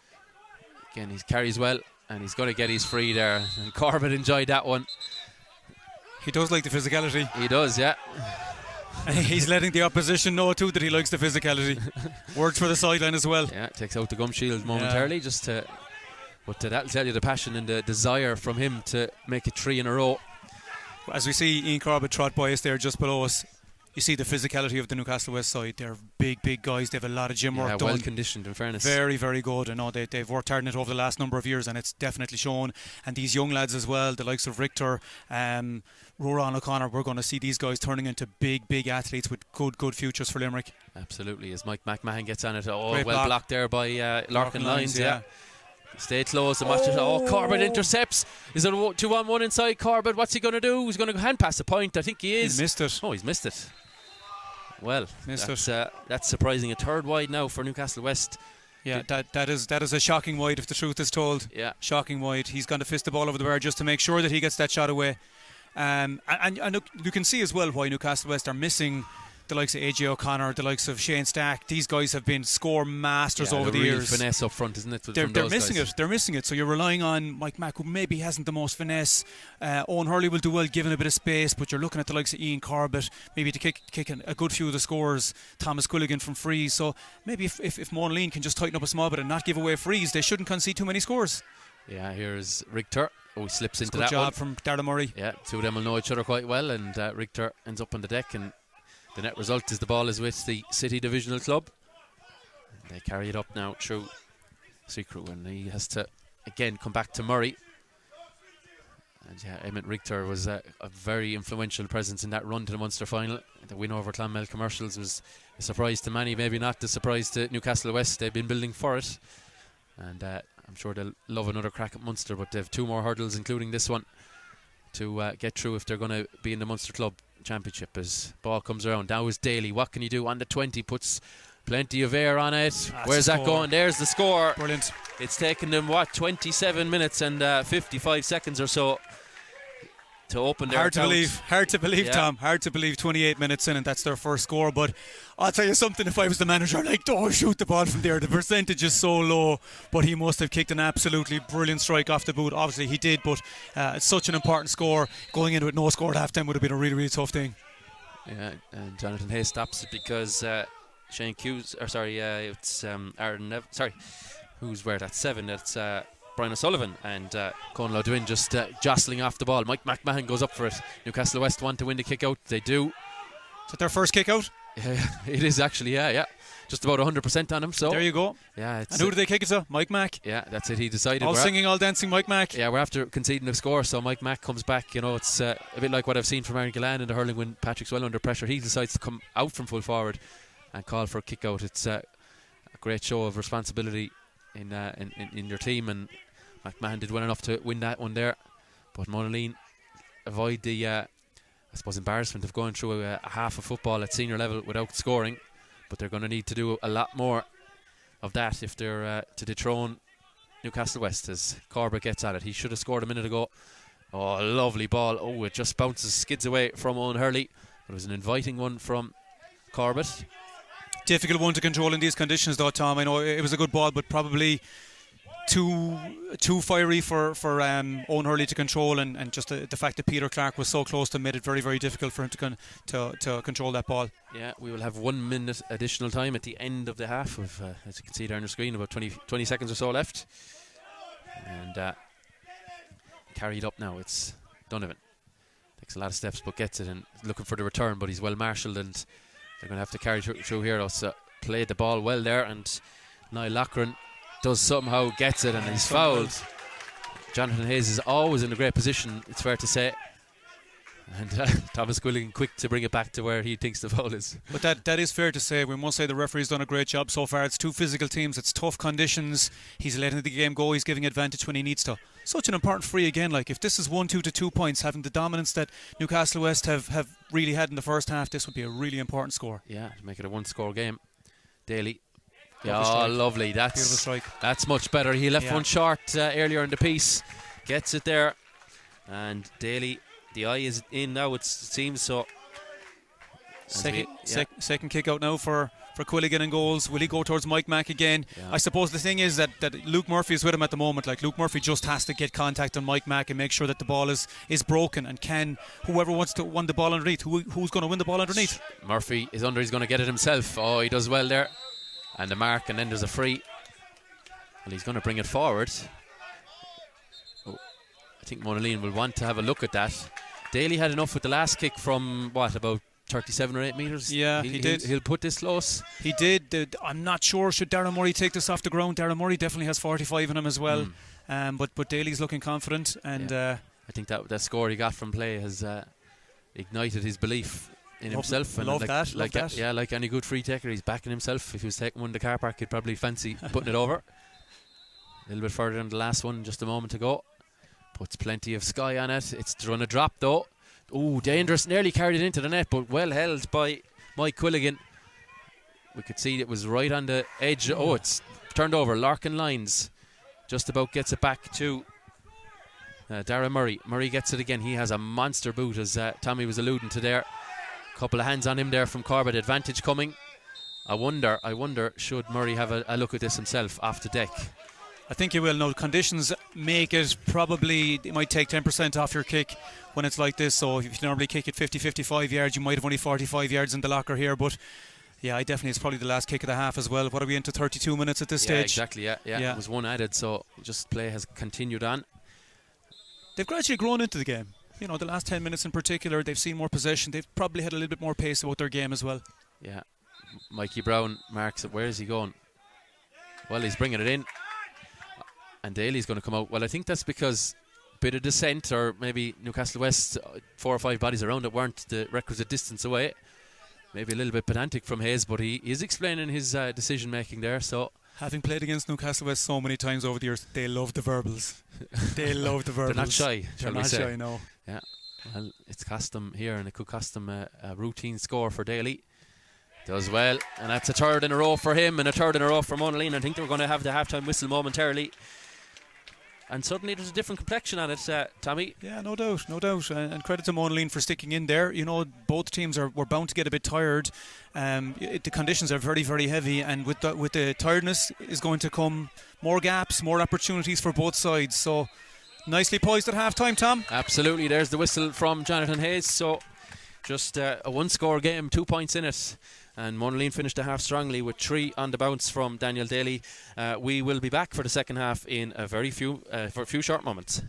Again, he carries well, and he's going to get his free there. And Corbett enjoyed that one. He does like the physicality. He does, yeah. He's letting the opposition know too that he likes the physicality. Words for the sideline as well. Yeah, takes out the gum shield momentarily, but that'll tell you the passion and the desire from him to make it 3 in a row. As we see Ian Corbett trot by us there just below us, you see the physicality of the Newcastlewest side. They're big guys. They have a lot of gym work done. Well conditioned, in fairness. Very, very good. I know they've worked hard on it over the last number of years, and it's definitely shown. And these young lads as well, the likes of Richter, Roran O'Connor, we're going to see these guys turning into big athletes with good futures for Limerick. Absolutely. As Mike McMahon gets on it, Great well blocked there by Larkin Lyons. Yeah. Stay close and watch it. Corbett intercepts. Is it a 2-on-1 inside Corbett? What's he going to do? He's going to hand pass the point. I think he is. He missed it. He's missed it. Well, that's surprising. A third wide now for Newcastlewest. Yeah, that is a shocking wide if the truth is told. Yeah, shocking wide. He's going to fist the ball over the bar just to make sure that he gets that shot away. And you can see as well why Newcastlewest are missing the likes of AJ O'Connor, the likes of Shane Stack. These guys have been score masters over the years. Finesse up front, isn't it? They're missing it. They're missing it. So you're relying on Mike Mack, who maybe hasn't the most finesse. Owen Hurley will do well given a bit of space, but you're looking at the likes of Ian Corbett, maybe to kick a good few of the scores. Thomas Quilligan from frees. So maybe if Monaleen can just tighten up a small bit and not give away frees, they shouldn't concede too many scores. Yeah, here's Richter. He slips into that one. Good job from Dara Murray. Yeah, two of them will know each other quite well, and Richter ends up on the deck, and the net result is the ball is with the City Divisional Club. And they carry it up now through Secrew, and he has to again come back to Murray. And Emmett Richter was a very influential presence in that run to the Munster final. The win over Clonmel Commercials was a surprise to many, maybe not the surprise to Newcastlewest. They've been building for it, and I'm sure they'll love another crack at Munster, but they have 2 more hurdles, including this one, to get through if they're going to be in the Munster Club Championship. As ball comes around, now is Daly. What can you do on the 20? Puts plenty of air on it. Where's that going? There's the score. Brilliant. It's taken them 27 minutes and 55 seconds or so to open their account. Hard to believe, yeah. Tom. Hard to believe 28 minutes in and that's their first score. But I'll tell you something, if I was the manager, I'd like, don't shoot the ball from there. The percentage is so low, but he must have kicked an absolutely brilliant strike off the boot. Obviously he did, but it's such an important score. Going in with no score at half time would have been a really tough thing. Yeah, and Jonathan Hayes stops it because Shane Hughes, it's Aaron who's where? That's 7. That's Brian O'Sullivan and Conal O'Dwyn just jostling off the ball. Mike McMahon goes up for it. Newcastlewest want to win the kick out. They do. Is it their first kick out? Yeah, it is actually, yeah. Just about 100% on him. So there you go. Yeah. And who did they kick it to? Mike Mack. Yeah, that's it. He decided. All singing, all dancing, Mike Mack. Yeah, we're after conceding a score, so Mike Mack comes back. You know, it's a bit like what I've seen from Aaron Gillan in the hurling when Patrick's well under pressure. He decides to come out from full forward and call for a kick out. It's great show of responsibility in your team, and McMahon did well enough to win that one there. But Monaleen avoid the I suppose embarrassment of going through a half of football at senior level without scoring, but they're going to need to do a lot more of that if they're to dethrone Newcastlewest, as Corbett gets at it. He should have scored a minute ago. Oh, lovely ball. Oh, it just bounces, skids away from Owen Hurley, but it was an inviting one from Corbett. Difficult one to control in these conditions though, Tom. I know it was a good ball, but probably too fiery for Owen Hurley to control, and just the fact that Peter Clark was so close to made it very, very difficult for him to control that ball. Yeah, we will have 1 minute additional time at the end of the half, with, as you can see there on the screen, about 20 seconds or so left. And carried up now, it's Donovan. Takes a lot of steps but gets it, and looking for the return, but he's well marshalled, and they're going to have to carry through here. So played the ball well there, and Niall Loughran does somehow gets it, and he's fouled. Jonathan Hayes is always in a great position, it's fair to say, and Thomas Quilligan quick to bring it back to where he thinks the foul is. But that is fair to say. We must say the referee's done a great job so far. It's two physical teams, it's tough conditions. He's letting the game go, he's giving advantage when he needs to. Such an important free again. Like, if this is 1-2 to 2 points, having the dominance that Newcastlewest have really had in the first half, this would be a really important score. Yeah, to make it a one-score game. Daly. Lovely Lovely. Beautiful strike. That's much better. He left one short earlier in the piece. Gets it there. And Daly, the eye is in now, it seems so. Second kick out now for Quilligan and goals. Will he go towards Mike Mack again? Yeah. I suppose the thing is that Luke Murphy is with him at the moment. Like, Luke Murphy just has to get contact on Mike Mack and make sure that the ball is broken, and can whoever wants to win the ball underneath, who's going to win the ball underneath? Murphy is under, he's going to get it himself. Oh, he does well there. And the mark, and then there's a free. Well, he's going to bring it forward. Oh, I think Monaleen will want to have a look at that. Daly had enough with the last kick from, about 37 or 8 metres? Yeah, he did. He'll put this close. He did. I'm not sure, should Darren Murray take this off the ground? Darren Murray definitely has 45 in him as well. But Daly's looking confident. And I think that score he got from play has ignited his belief in himself. And love that. Yeah, like any good free taker, he's backing himself. If he was taking one in the car park, he'd probably fancy putting it over. A little bit further than the last one just a moment ago. Puts plenty of sky on it. It's run a drop though. Oh, dangerous. Nearly carried it into the net, but well held by Mike Quilligan. We could see it was right on the edge. Oh, it's turned over. Larkin Lines just about gets it back to Darren Murray. Murray gets it again. He has a monster boot, as Tommy was alluding to there. Couple of hands on him there from Corbett. Advantage coming. I wonder should Murray have a look at this himself off the deck. I think you will. No, conditions make it probably, it might take 10% off your kick when it's like this. So if you normally kick it 50-55 yards, you might have only 45 yards in the locker here. But yeah, it's probably the last kick of the half as well. What are we into 32 minutes at this stage? Exactly. Yeah. It was one added, so just play has continued on. They've gradually grown into the game. You know, the last 10 minutes in particular, they've seen more possession. They've probably had a little bit more pace about their game as well. Yeah. Mikey Brown marks it. Where is he going? Well, he's bringing it in. And Daly's going to come out. Well, I think that's because a bit of dissent, or maybe Newcastlewest, 4 or 5 bodies around it weren't the requisite distance away. Maybe a little bit pedantic from Hayes, but he is explaining his decision making there. So, having played against Newcastlewest so many times over the years, they love the verbals. They love the verbals. They're not shy, They're not shy, no. Yeah. Well, it's cost them here, and it could cost them a routine score for Daly. Does well, and that's a third in a row for him, and a third in a row for Monaleen. I think they're going to have the half-time whistle momentarily. And suddenly there's a different complexion on it, Tommy. Yeah, no doubt. And credit to Monaleen for sticking in there. You know, both teams were bound to get a bit tired. The conditions are very, very heavy, and with the tiredness is going to come more gaps, more opportunities for both sides. So, nicely poised at half-time, Tom. Absolutely. There's the whistle from Jonathan Hayes. So, just a one-score game, 2 points in it. And Monaleen finished the half strongly with 3 on the bounce from Daniel Daly. We will be back for the second half in a few short moments.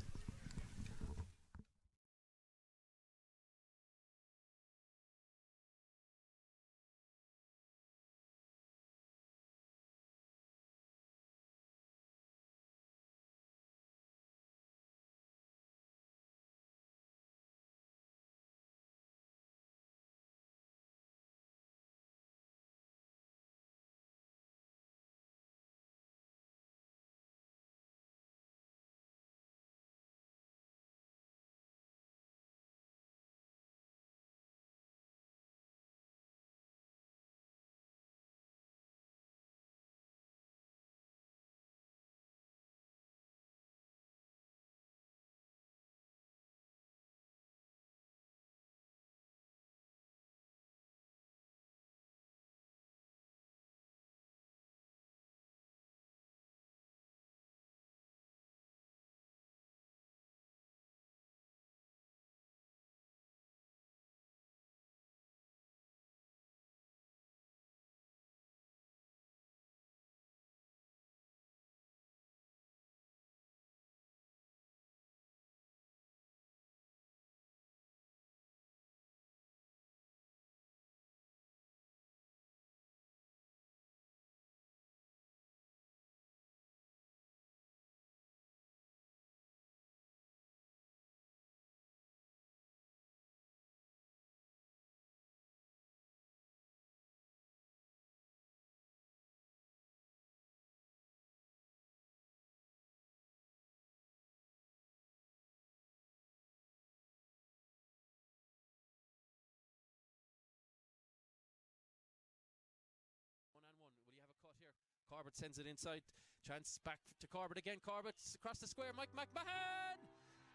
Corbett sends it inside. Chance back to Corbett again. Corbett across the square. Mike McMahon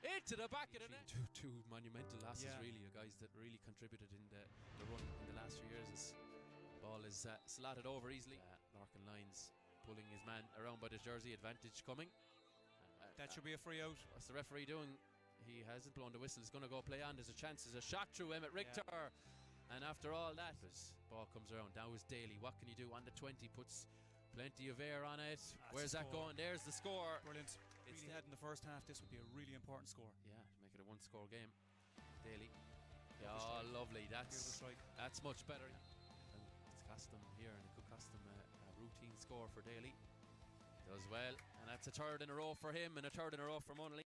into the back of the net. Two monumental losses, really, guys that really contributed in the run in the last few years. This ball is slotted over easily. Larkin Lyons pulling his man around by the jersey. Advantage coming. That should be a free out. What's the referee doing? He hasn't blown the whistle. He's going to go play on. There's a chance. There's a shot through Emmett Richter. And after all that, his ball comes around. Now is Daly. What can you do on the 20? Puts plenty of air on it. Where's that going? There's the score. Brilliant. Really had in the first half. This would be a really important score. Yeah, to make it a one-score game. Daly. Oh, lovely. That's much better. And it's cost them here, and it could cost them a routine score for Daly. Does well, and that's a third in a row for him and a third in a row for Monaleen.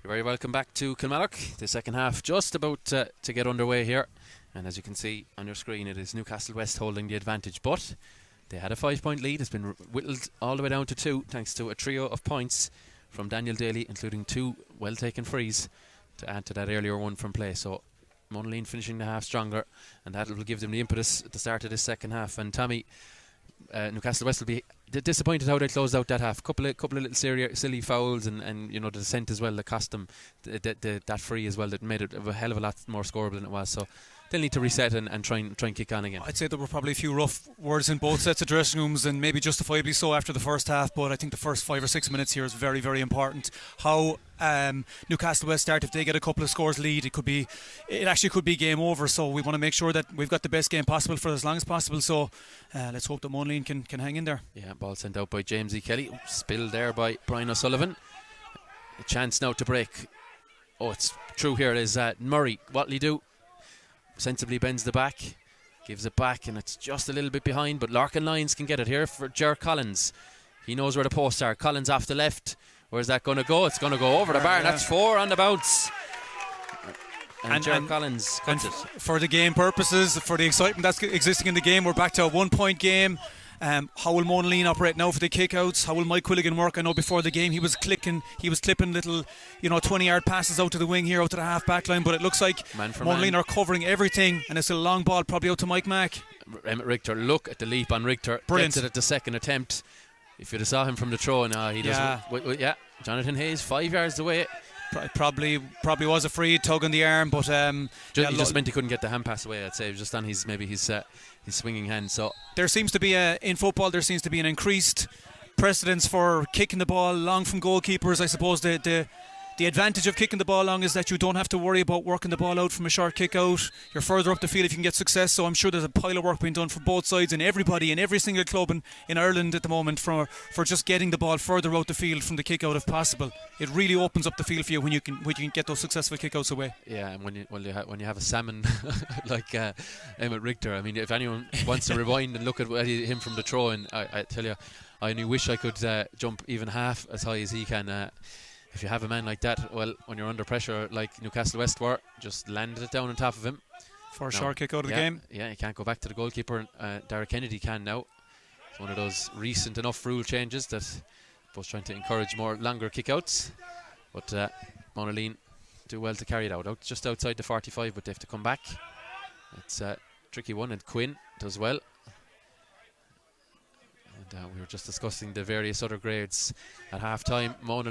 You're very welcome back to Kilmallock. The second half just about to get underway here. And as you can see on your screen, it is Newcastlewest holding the advantage. But they had a 5-point lead. It's been whittled all the way down to 2 thanks to a trio of points from Daniel Daly, including 2 well-taken frees to add to that earlier one from play. So Monaleen finishing the half stronger, and that will give them the impetus at the start of this second half. And Tommy, Newcastlewest will be disappointed how they closed out that half. Couple of little silly fouls and the descent as well that cost them that free as well, that made it a hell of a lot more scoreable than it was. So they'll need to reset and try and kick on again. I'd say there were probably a few rough words in both sets of dressing rooms, and maybe justifiably so after the first half, but I think the first 5 or 6 minutes here is very, very important. How Newcastlewest start, if they get a couple of scores lead, it actually could be game over. So we want to make sure that we've got the best game possible for as long as possible. So let's hope that Monaleen can hang in there. Yeah, ball sent out by James E. Kelly, spilled there by Brian O'Sullivan. A chance now to break. Oh, it's true here. It is Murray. What'll he do? Sensibly bends the back, gives it back, and it's just a little bit behind, but Larkin Lyons can get it here for Ger Collins. He knows where the posts are. Collins off the left. Where's that going to go? It's going to go over the bar. That's 4 on the bounce. And Ger Collins cuts it. For the game purposes, for the excitement that's existing in the game, we're back to a 1-point game. How will Monaleen operate now for the kickouts? How will Mike Quilligan work? I know before the game he was clipping little 20-yard passes out to the wing here, out to the half back line, but it looks like Monaleen are covering everything, and it's a long ball probably out to Mike Mack. Emmett Richter, look at the leap on Richter. Brilliant. Gets it at the second attempt. If you'd have saw him from the throw, he does. Yeah. Jonathan Hayes 5 yards away. Probably was a free tug on the arm, but he just meant he couldn't get the hand pass away. I'd say it was just on his swinging hand. So there seems to be in football an increased precedence for kicking the ball long from goalkeepers. I suppose the advantage of kicking the ball long is that you don't have to worry about working the ball out from a short kick out. You're further up the field if you can get success. So I'm sure there's a pile of work being done for both sides and everybody in every single club in Ireland at the moment for just getting the ball further out the field from the kick out if possible. It really opens up the field for you when you can get those successful kick outs away. Yeah, and when you have a salmon like Emmett Richter, I mean, if anyone wants to rewind and look at him from the throw, and I tell you, I only wish I could jump even half as high as he can. If you have a man like that, well, when you're under pressure like Newcastlewest were, just landed it down on top of him. For a short kick out of the game. Yeah, he can't go back to the goalkeeper. Derek Kennedy can now. It's one of those recent enough rule changes that both trying to encourage more longer kickouts. But Monaleen do well to carry it out just outside the 45, but they have to come back. It's a tricky one, and Quinn does well. We were just discussing the various other grades at half-time. Mungo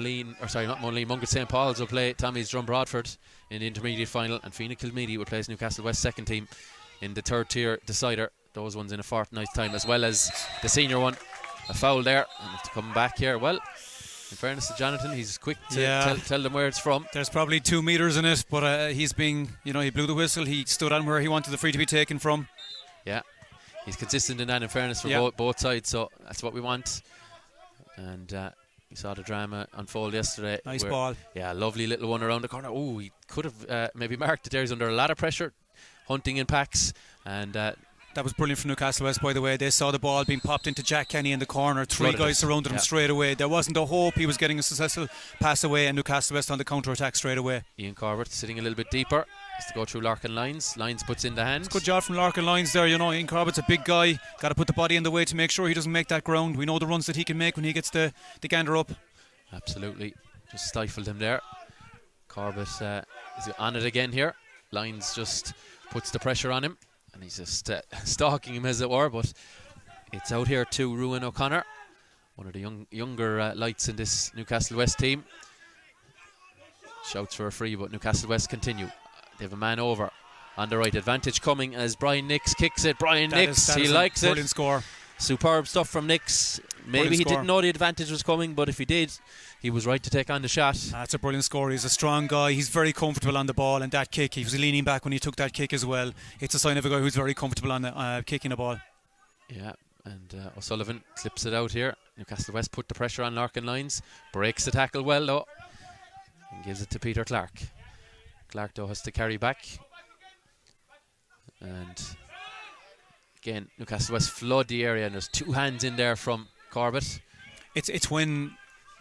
St. Paul's will play Tommy's Drum Broadford in the intermediate final, and Fianna Kilmeedy will play Newcastlewest second team in the third tier decider. Those ones in a fortnight's time, as well as the senior one. A foul there, and have to come back here. Well, in fairness to Jonathan, he's quick to tell them where it's from. There's probably 2 metres in it, but he blew the whistle. He stood on where he wanted the free to be taken from. Yeah. He's consistent in that, in fairness, for both sides, so that's what we want. And you saw the drama unfold yesterday. Nice ball. Yeah, lovely little one around the corner. Oh, he could have maybe marked it there. He's under a lot of pressure, hunting in packs. And that was brilliant from Newcastlewest, by the way. They saw the ball being popped into Jack Kenny in the corner. 3 guys surrounded him straight away. There wasn't a hope he was getting a successful pass away, and Newcastlewest on the counter-attack straight away. Ian Corbett sitting a little bit deeper. Has to go through Larkin Lyons. Lyons puts in the hand. It's a good job from Larkin Lyons there. Ian Corbett's a big guy. Got to put the body in the way to make sure he doesn't make that ground. We know the runs that he can make when he gets the gander up. Absolutely. Just stifled him there. Corbett is on it again here. Lyons just puts the pressure on him, and he's just stalking him, as it were, but it's out here to Ruan O'Connor, one of the younger lights in this Newcastlewest team. Shouts for a free, but Newcastlewest continue. They have a man over on the right. Advantage coming as Brian Nix kicks it. He likes it. Brilliant score. Superb stuff from Nix. Maybe he didn't know the advantage was coming, but if he did, he was right to take on the shot. That's a brilliant score. He's a strong guy. He's very comfortable on the ball, and that kick, he was leaning back when he took that kick as well. It's a sign of a guy who's very comfortable on the, kicking the ball. Yeah, and O'Sullivan clips it out here. Newcastlewest put the pressure on Larkin Lyons. Breaks the tackle well, though, and gives it to Peter Clark. Clark, though, has to carry back. And again, Newcastlewest flood the area, and there's 2 hands in there from Corbett. It's when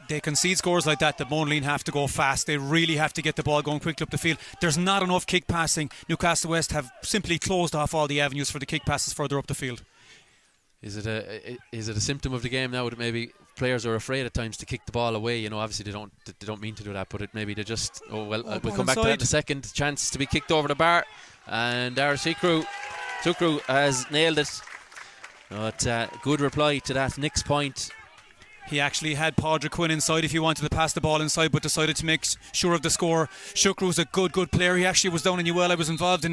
they concede scores like that, Monaleen have to go fast. They really have to get the ball going quickly up the field. There's not enough kick passing. Newcastlewest have simply closed off all the avenues for the kick passes further up the field. Is it a symptom of the game now that maybe players are afraid at times to kick the ball away? You know, obviously they don't mean to do that, but maybe they just we'll come back to that in a second. Chance to be kicked over the bar, and our Sukru has nailed it. But good reply to that. Nick's point. He actually had Padraig Quinn inside if he wanted to pass the ball inside, but decided to make sure of the score. Shukru's a good player. He actually was down in UL. I was involved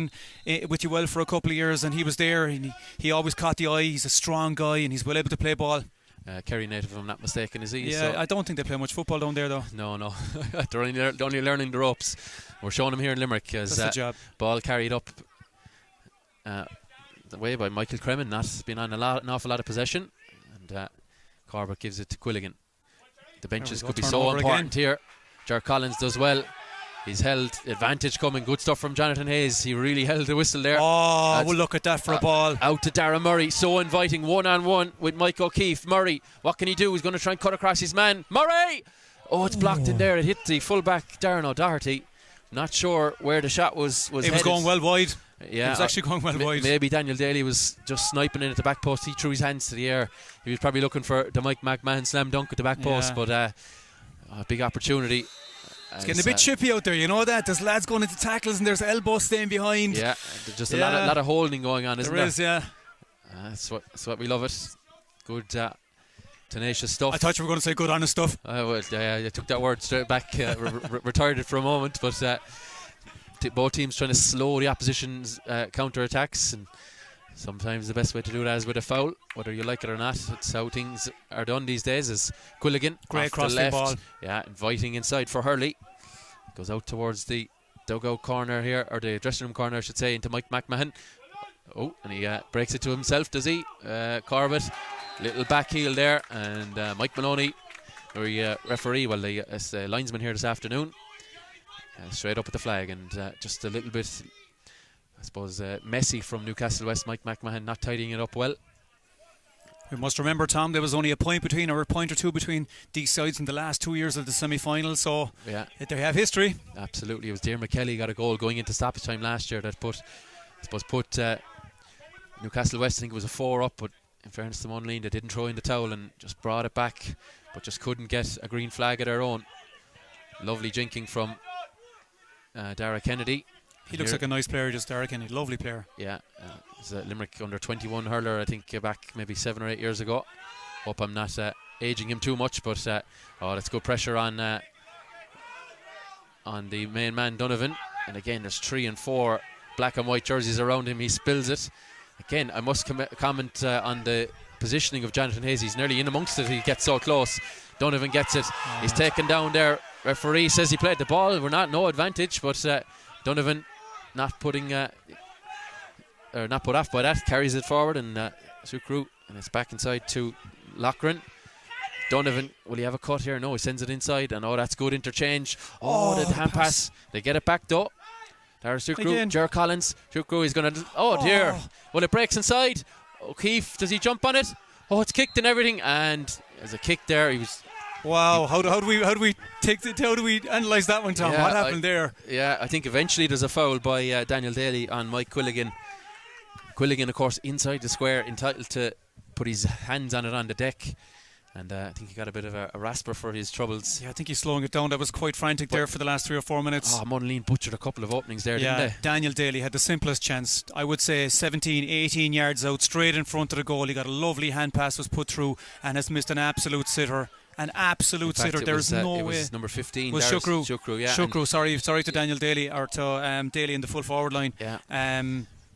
with UL for a couple of years, and he was there. And he always caught the eye. He's a strong guy, and he's well able to play ball. Kerry native, if I'm not mistaken, is he? Yeah, so I don't think they play much football down there, though. No. They're only learning the ropes. We're showing them here in Limerick as that's the job. Ball carried up the way by Michael Cremin, not been on an awful lot of possession, and Corbett gives it to Quilligan. The benches could be so important here. Ger Collins does well. He's held advantage coming. Good stuff from Jonathan Hayes. He really held the whistle there. Oh, we'll look at that for a ball. Out to Darren Murray. So inviting, one-on-one with Mike O'Keefe. Murray, what can he do? He's going to try and cut across his man. Murray! Oh, it's blocked in there. It hit the fullback Darren O'Doherty. Not sure where the shot was headed. It was going well wide. Yeah, it was actually going well wide. Maybe Daniel Daly was just sniping in at the back post. He threw his hands to the air. He was probably looking for the Mike McMahon slam dunk at the back post, but a big opportunity. It's getting a bit chippy out there, you know that. There's lads going into tackles and there's elbows staying behind. Yeah, there's just a lot of holding going on, isn't there? There is, yeah. That's what we love it. Good, tenacious stuff. I thought you were going to say good, honest stuff. I took that word straight back, retired it for a moment, but both teams trying to slow the opposition's counter-attacks, and sometimes the best way to do that is with a foul, whether you like it or not. It's how things are done these days. As Quilligan, great cross left ball, inviting inside for Hurley, goes out towards the dugout corner here, or the dressing room corner I should say, into Mike McMahon. Oh, and he breaks it to himself, does he? Corbett, little back heel there, and Mike Maloney, the referee, the linesman here this afternoon, straight up at the flag, and just a little bit, I suppose, messy from Newcastlewest. Mike McMahon not tidying it up well. We must remember, Tom, there was only a point or two between these sides in the last 2 years of the semi-final, so they have history. Absolutely. It was Diarmuid Kelly got a goal going into stoppage time last year that put Newcastlewest, I think it was a 4 up, but in fairness to Monaleen, they didn't throw in the towel and just brought it back, but just couldn't get a green flag of their own. Lovely jinking from Dara Kennedy. He looks like a nice player, just Dara Kennedy, lovely player. Yeah, he's a Limerick under 21 hurler, I think, back maybe 7 or 8 years ago. Hope I'm not aging him too much, but that's good pressure on the main man Donovan. And again, there's 3 and 4 black and white jerseys around him. He spills it. Again, I must comment on the positioning of Jonathan Hayes. He's nearly in amongst it. He gets so close. Donovan gets it. He's taken down there. Referee says he played the ball. We're no advantage, but Donovan not put off by that, carries it forward, and Sukru, and it's back inside to Loughran. Donovan, will he have a cut here? No, he sends it inside, and that's good interchange. The hand pass. They get it back though. There's Sukru, Ger Collins. Sukru is going to. Dear. Well, it breaks inside. O'Keefe, does he jump on it? It's kicked and everything, and there's a kick there. He was. Wow, how do we analyse that one, Tom? What happened there? Yeah, I think eventually there's a foul by Daniel Daly on Mike Quilligan. Quilligan, of course, inside the square, entitled to put his hands on it on the deck. And I think he got a bit of a rasper for his troubles. Yeah, I think he's slowing it down. That was quite frantic there for the last 3 or 4 minutes. Monaleen butchered a couple of openings there, didn't they? Daniel Daly had the simplest chance. I would say 17, 18 yards out, straight in front of the goal. He got a lovely hand pass, was put through, and has missed an absolute sitter. An absolute sitter. There's no way. It was number 15. Was Shukru. Shukru, sorry to Daniel Daly, or to Daly in the full forward line.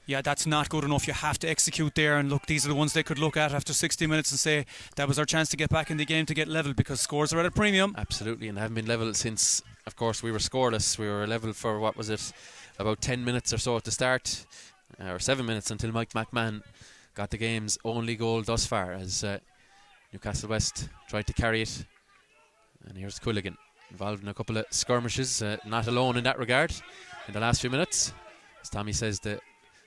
That's not good enough. You have to execute there, and look, these are the ones they could look at after 60 minutes and say that was our chance to get back in the game, to get level, because scores are at a premium. Absolutely, and haven't been level since, of course, we were scoreless. We were level for, what was it, about 10 minutes or so at the start, or 7 minutes, until Mike McMahon got the game's only goal thus far, as Newcastlewest tried to carry it. And here's Quilligan, involved in a couple of skirmishes, not alone in that regard in the last few minutes. As Tommy says, the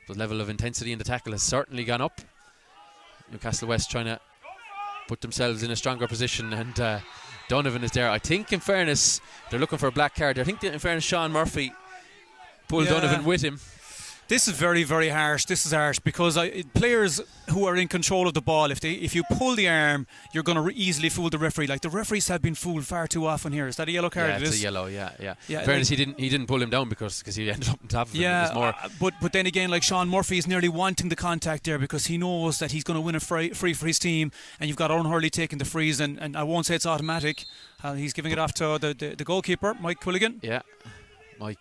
level of intensity in the tackle has certainly gone up. Newcastlewest trying to put themselves in a stronger position, and Donovan is there. I think, in fairness, they're looking for a black card. I think, in fairness, Sean Murphy pulled Donovan with him. This is very, very harsh. This is harsh because players who are in control of the ball, if you pull the arm, you're going to easily fool the referee. Like the referees have been fooled far too often here. Is that a yellow card? Yeah, it's a yellow. Yeah. In fairness, he didn't pull him down because he ended up on top of him. Yeah, It was more but then again, like Sean Murphy is nearly wanting the contact there because he knows that he's going to win a free for his team, and you've got Owen Hurley taking the frees, and I won't say it's automatic. He's giving it off to the goalkeeper, Mike Quilligan. Yeah, Mike,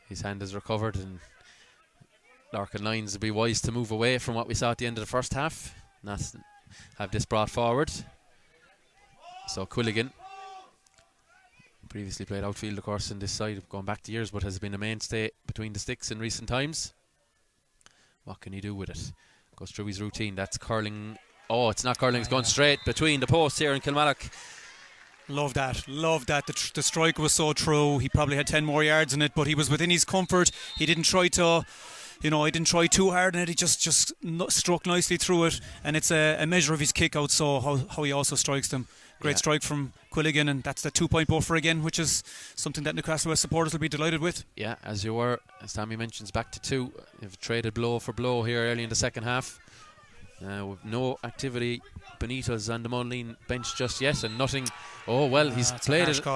his hand is recovered, and Larkin Lions would be wise to move away from what we saw at the end of the first half, not have this brought forward. So Quilligan, previously played outfield, of course, in this side, going back to years, but has been a mainstay between the sticks in recent times. What can he do with it? Goes through his routine. That's curling. Oh, it's not curling. It's going straight between the posts here in Kilmallock. Love that. The strike was so true. He probably had 10 more yards in it, but he was within his comfort. He didn't try too hard in it. He just struck nicely through it, and it's a measure of his kick out, so how he also strikes them. Great strike from Quilligan, and that's the 2-point buffer again, which is something that Newcastlewest supporters will be delighted with. Yeah, as Tommy mentions, back to 2. You've traded blow for blow here early in the second half. With no activity, Benitez on the Monaleen bench just yet, and nothing. Oh well, he's played it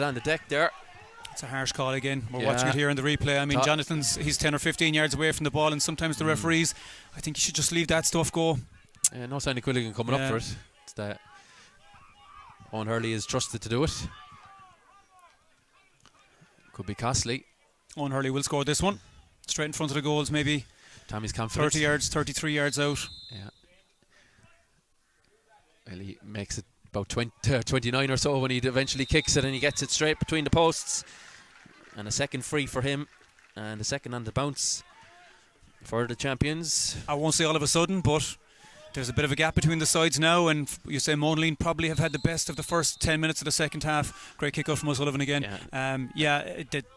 on the deck there. It's a harsh call again. We're watching it here in the replay. I mean, he's 10 or 15 yards away from the ball, and sometimes the referees, I think you should just leave that stuff go. No sign of Quilligan coming up for it. It's that Owen Hurley is trusted to do it. Could be costly. Owen Hurley will score this one, straight in front of the goals, maybe. Tommy's confident. 30 yards, 33 yards out. Yeah. Well, he makes it about 29 or so when he eventually kicks it, and he gets it straight between the posts. And a second free for him, and a second on the bounce for the champions. I won't say all of a sudden, but there's a bit of a gap between the sides now, and you say Monaleen probably have had the best of the first 10 minutes of the second half. Great kick out from O'Sullivan again.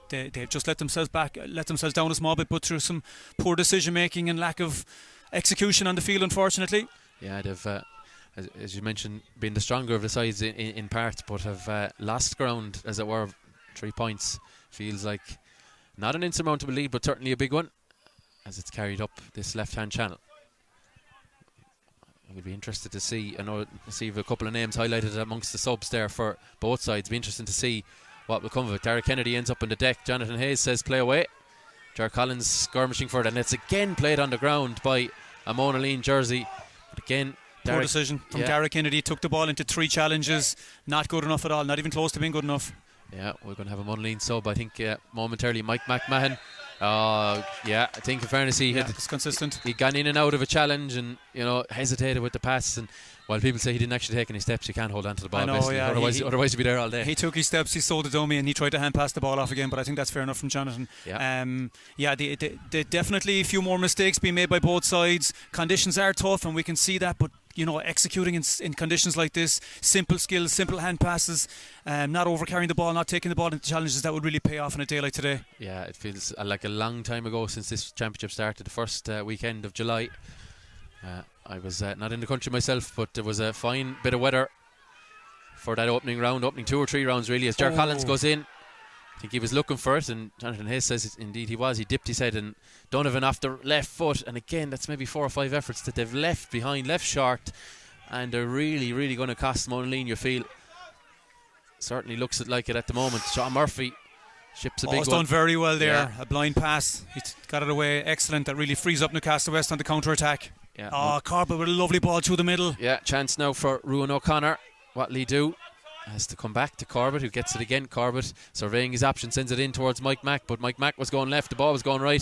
They've just let themselves down a small bit, but through some poor decision making and lack of execution on the field, unfortunately. Yeah, they've as you mentioned, been the stronger of the sides in part, but have lost ground, as it were. 3 points feels like not an insurmountable lead, but certainly a big one as it's carried up this left-hand channel. We'll be interested to see. I know a couple of names highlighted amongst the subs there for both sides. Be interesting to see what will come of it. Derek Kennedy ends up on the deck. Jonathan Hayes says play away. Jar Collins skirmishing for it, and it's again played on the ground by a Monaleen jersey. But again, poor decision from Derek Kennedy. Took the ball into 3 challenges. Not good enough at all. Not even close to being good enough. Yeah, we're going to have a Monaleen sub, I think, momentarily. Mike McMahon. I think in fairness it's consistent. He'd gone in and out of a challenge and hesitated with the pass, and while people say he didn't actually take any steps, you can't hold on to the ball. Otherwise he'd be there all day. He took his steps, he sold the dummy, and he tried to hand pass the ball off again, but I think that's fair enough from Jonathan. They definitely a few more mistakes being made by both sides. Conditions are tough, and we can see that, but executing in conditions like this, simple skills, simple hand passes, not overcarrying the ball, not taking the ball into challenges, that would really pay off on a day like today. Yeah, it feels like a long time ago since this championship started, the first weekend of July. I was not in the country myself, but there was a fine bit of weather for that opening 2 or 3 rounds really, as Jar Collins goes in. I think he was looking for it, and Jonathan Hayes says indeed he was. He dipped his head, and Donovan off the left foot, and again that's maybe 4 or 5 efforts that they've left behind, left short, and they're really, really going to cost Monaleen, you feel. Certainly looks like it at the moment. Sean Murphy ships a big one. He's done very well there. A blind pass, he's got it away, excellent. That really frees up Newcastlewest on the counter-attack. Corbett with a lovely ball through the middle. Yeah, chance now for Ruan O'Connor. What'll he do? Has to come back to Corbett, who gets it again. Corbett surveying his option, sends it in towards Mike Mack, but Mike Mack was going left, the ball was going right.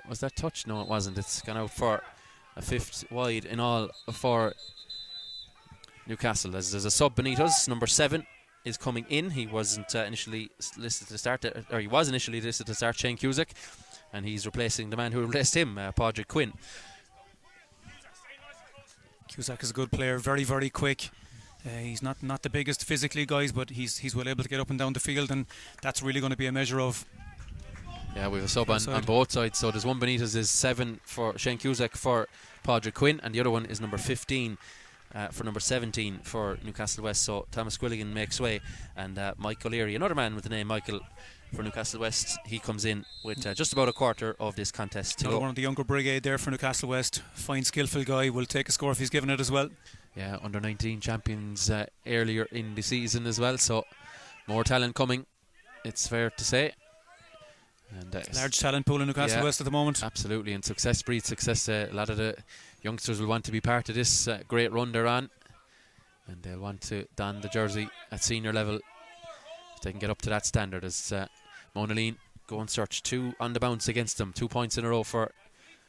Was that touch? No, it wasn't. It's gone out for a 5th wide in all for Newcastle. As there's a sub Benitez, number 7 is coming in. He wasn't initially listed to start, or he was initially listed to start, Shane Cusack, and he's replacing the man who replaced him, Padraig Quinn. Cusack is a good player, very, very quick. He's not the biggest physically, guys, but he's well able to get up and down the field, and that's really going to be a measure of. Yeah, we have a sub on both sides. So there's one Benitez is 7 for Shane Cusack for Padraig Quinn, and the other one is number 15, for number 17 for Newcastlewest. So Thomas Quilligan makes way, and Mike O'Leary, another man with the name Michael for Newcastlewest, he comes in with just about a quarter of this contest to go. One of the younger brigade there for Newcastlewest. Fine, skillful guy. Will take a score if he's given it as well. Yeah, under 19 champions earlier in the season as well, so more talent coming, it's fair to say. And large talent pool in Newcastlewest at the moment. Absolutely, and success breeds success. A lot of the youngsters will want to be part of this great run they're on, and they'll want to don the jersey at senior level if they can get up to that standard. As Monaleen go and search 2 on the bounce against them, 2 points in a row for.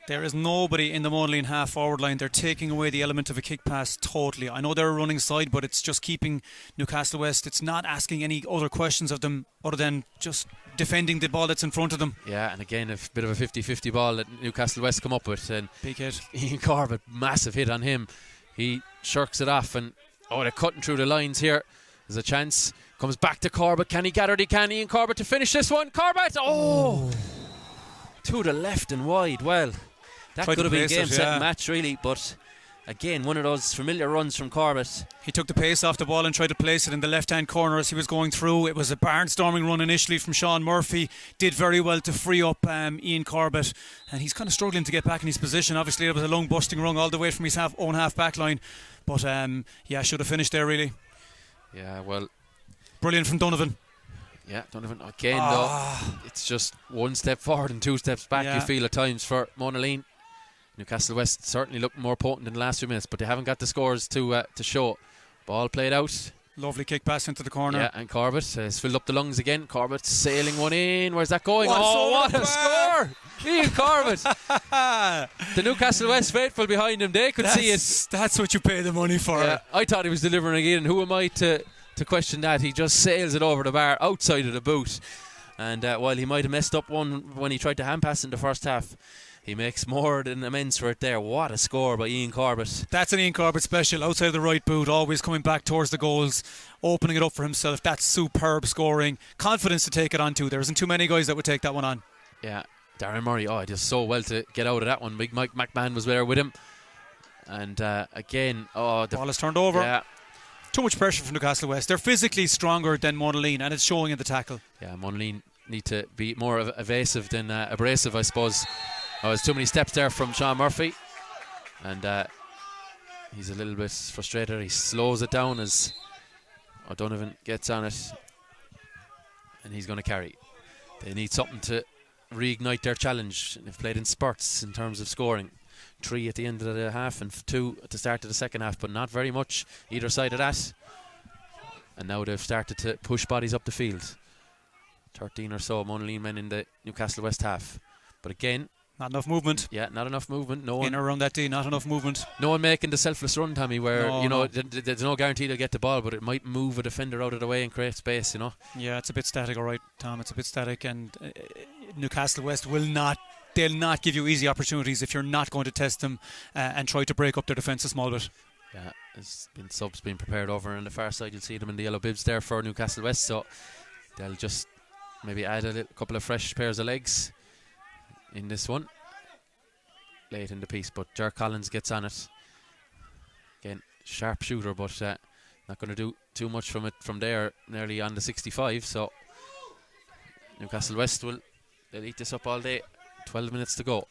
There is nobody in the Monaleen half forward line. They're taking away the element of a kick pass totally. I know they're a running side, but it's just keeping Newcastlewest. It's not asking any other questions of them other than just defending the ball that's in front of them. Yeah, and again, a bit of a 50-50 ball that Newcastlewest come up with. And big hit. Ian Corbett, massive hit on him. He shirks it off, and they're cutting through the lines here. There's a chance. Comes back to Corbett. Can he gather? He can. Ian Corbett to finish this one. Corbett! To the left and wide. Well, that could have been game, set, and match, really. But again, one of those familiar runs from Corbett. He took the pace off the ball and tried to place it in the left-hand corner as he was going through. It was a barnstorming run initially from Sean Murphy. Did very well to free up Ian Corbett. And he's kind of struggling to get back in his position. Obviously, it was a long busting run all the way from his own half-back line. But, should have finished there, really. Yeah, well. Brilliant from Donovan. Yeah, Donovan again, though. It's just 1 step forward and 2 steps back, you feel at times, for Monaleen. Newcastlewest certainly looked more potent in the last few minutes, but they haven't got the scores to show. Ball played out. Lovely kick pass into the corner. Yeah, and Corbett has filled up the lungs again. Corbett sailing one in. Where's that going? What a score! Ian Corbett. The Newcastlewest faithful behind him, they could see it. That's what you pay the money for. Yeah, I thought he was delivering again. Who am I to question that? He just sails it over the bar outside of the boot. And while he might have messed up one when he tried to hand pass in the first half, he makes more than amends for it there. What a score by Ian Corbett. That's an Ian Corbett special, outside of the right boot, always coming back towards the goals, opening it up for himself. That's superb scoring. Confidence to take it on too. There isn't too many guys that would take that one on. Yeah, Darren Murray, he does so well to get out of that one. Big Mike McMahon was there with him. And again, the ball is turned over. Yeah. Too much pressure from Newcastlewest. They're physically stronger than Monaleen, and it's showing in the tackle. Yeah, Monaleen need to be more evasive than abrasive, I suppose. There's too many steps there from Sean Murphy, and he's a little bit frustrated. He slows it down as O'Donovan gets on it, and he's going to carry. They need something to reignite their challenge. They've played in spurts in terms of scoring. 3 at the end of the half and 2 at the start of the second half, but not very much either side of that. And now they've started to push bodies up the field. 13 or so Monaleen men in the Newcastlewest half, but again, not enough movement. Yeah, not enough movement. No in one around that D, not enough movement. No one making the selfless run, Tommy, where there's no guarantee they'll get the ball, but it might move a defender out of the way and create space, Yeah, it's a bit static, all right, Tom. It's a bit static, and Newcastlewest they'll not give you easy opportunities if you're not going to test them and try to break up their defence a small bit. Yeah, there's been subs being prepared over on the far side. You'll see them in the yellow bibs there for Newcastlewest, so they'll just maybe add a couple of fresh pairs of legs in this one late in the piece, but Jer Collins gets on it again. Sharp shooter, but not going to do too much from it from there, nearly on the 65. So Newcastlewest they'll eat this up all day. 12 minutes to go.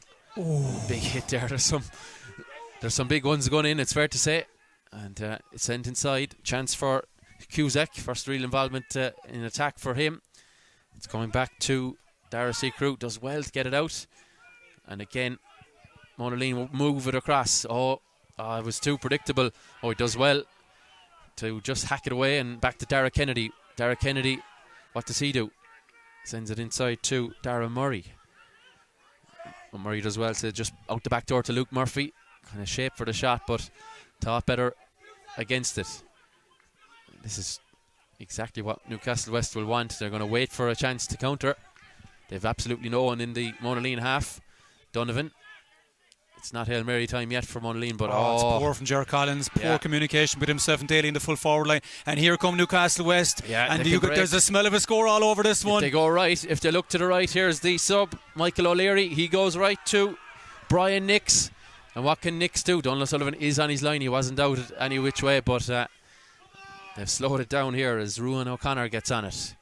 Big hit there. There's some big ones going in, it's fair to say, and it's sent inside. Chance for Cusack, first real involvement in attack for him. It's coming back to Dara Seacrew, does well to get it out, and again Monaleen will move it across. It was too predictable. He does well to just hack it away, and back to Dara Kennedy. Dara Kennedy, what does he do? Sends it inside to Dara Murray. Murray does well to just out the back door to Luke Murphy. Kind of shape for the shot, but thought better against it. This is exactly what Newcastlewest will want. They're going to wait for a chance to counter. They've absolutely no one in the Monaleen half. Donovan. It's not Hail Mary time yet for Monaleen, but it's poor from Jer Collins. Poor communication with himself and Daly in the full forward line. And here come Newcastlewest. Yeah, and there's a smell of a score all over this one. If they go right, if they look to the right, here's the sub, Michael O'Leary. He goes right to Brian Nix. And what can Nix do? Donald Sullivan is on his line. He wasn't out any which way, but they've slowed it down here as Ruan O'Connor gets on it.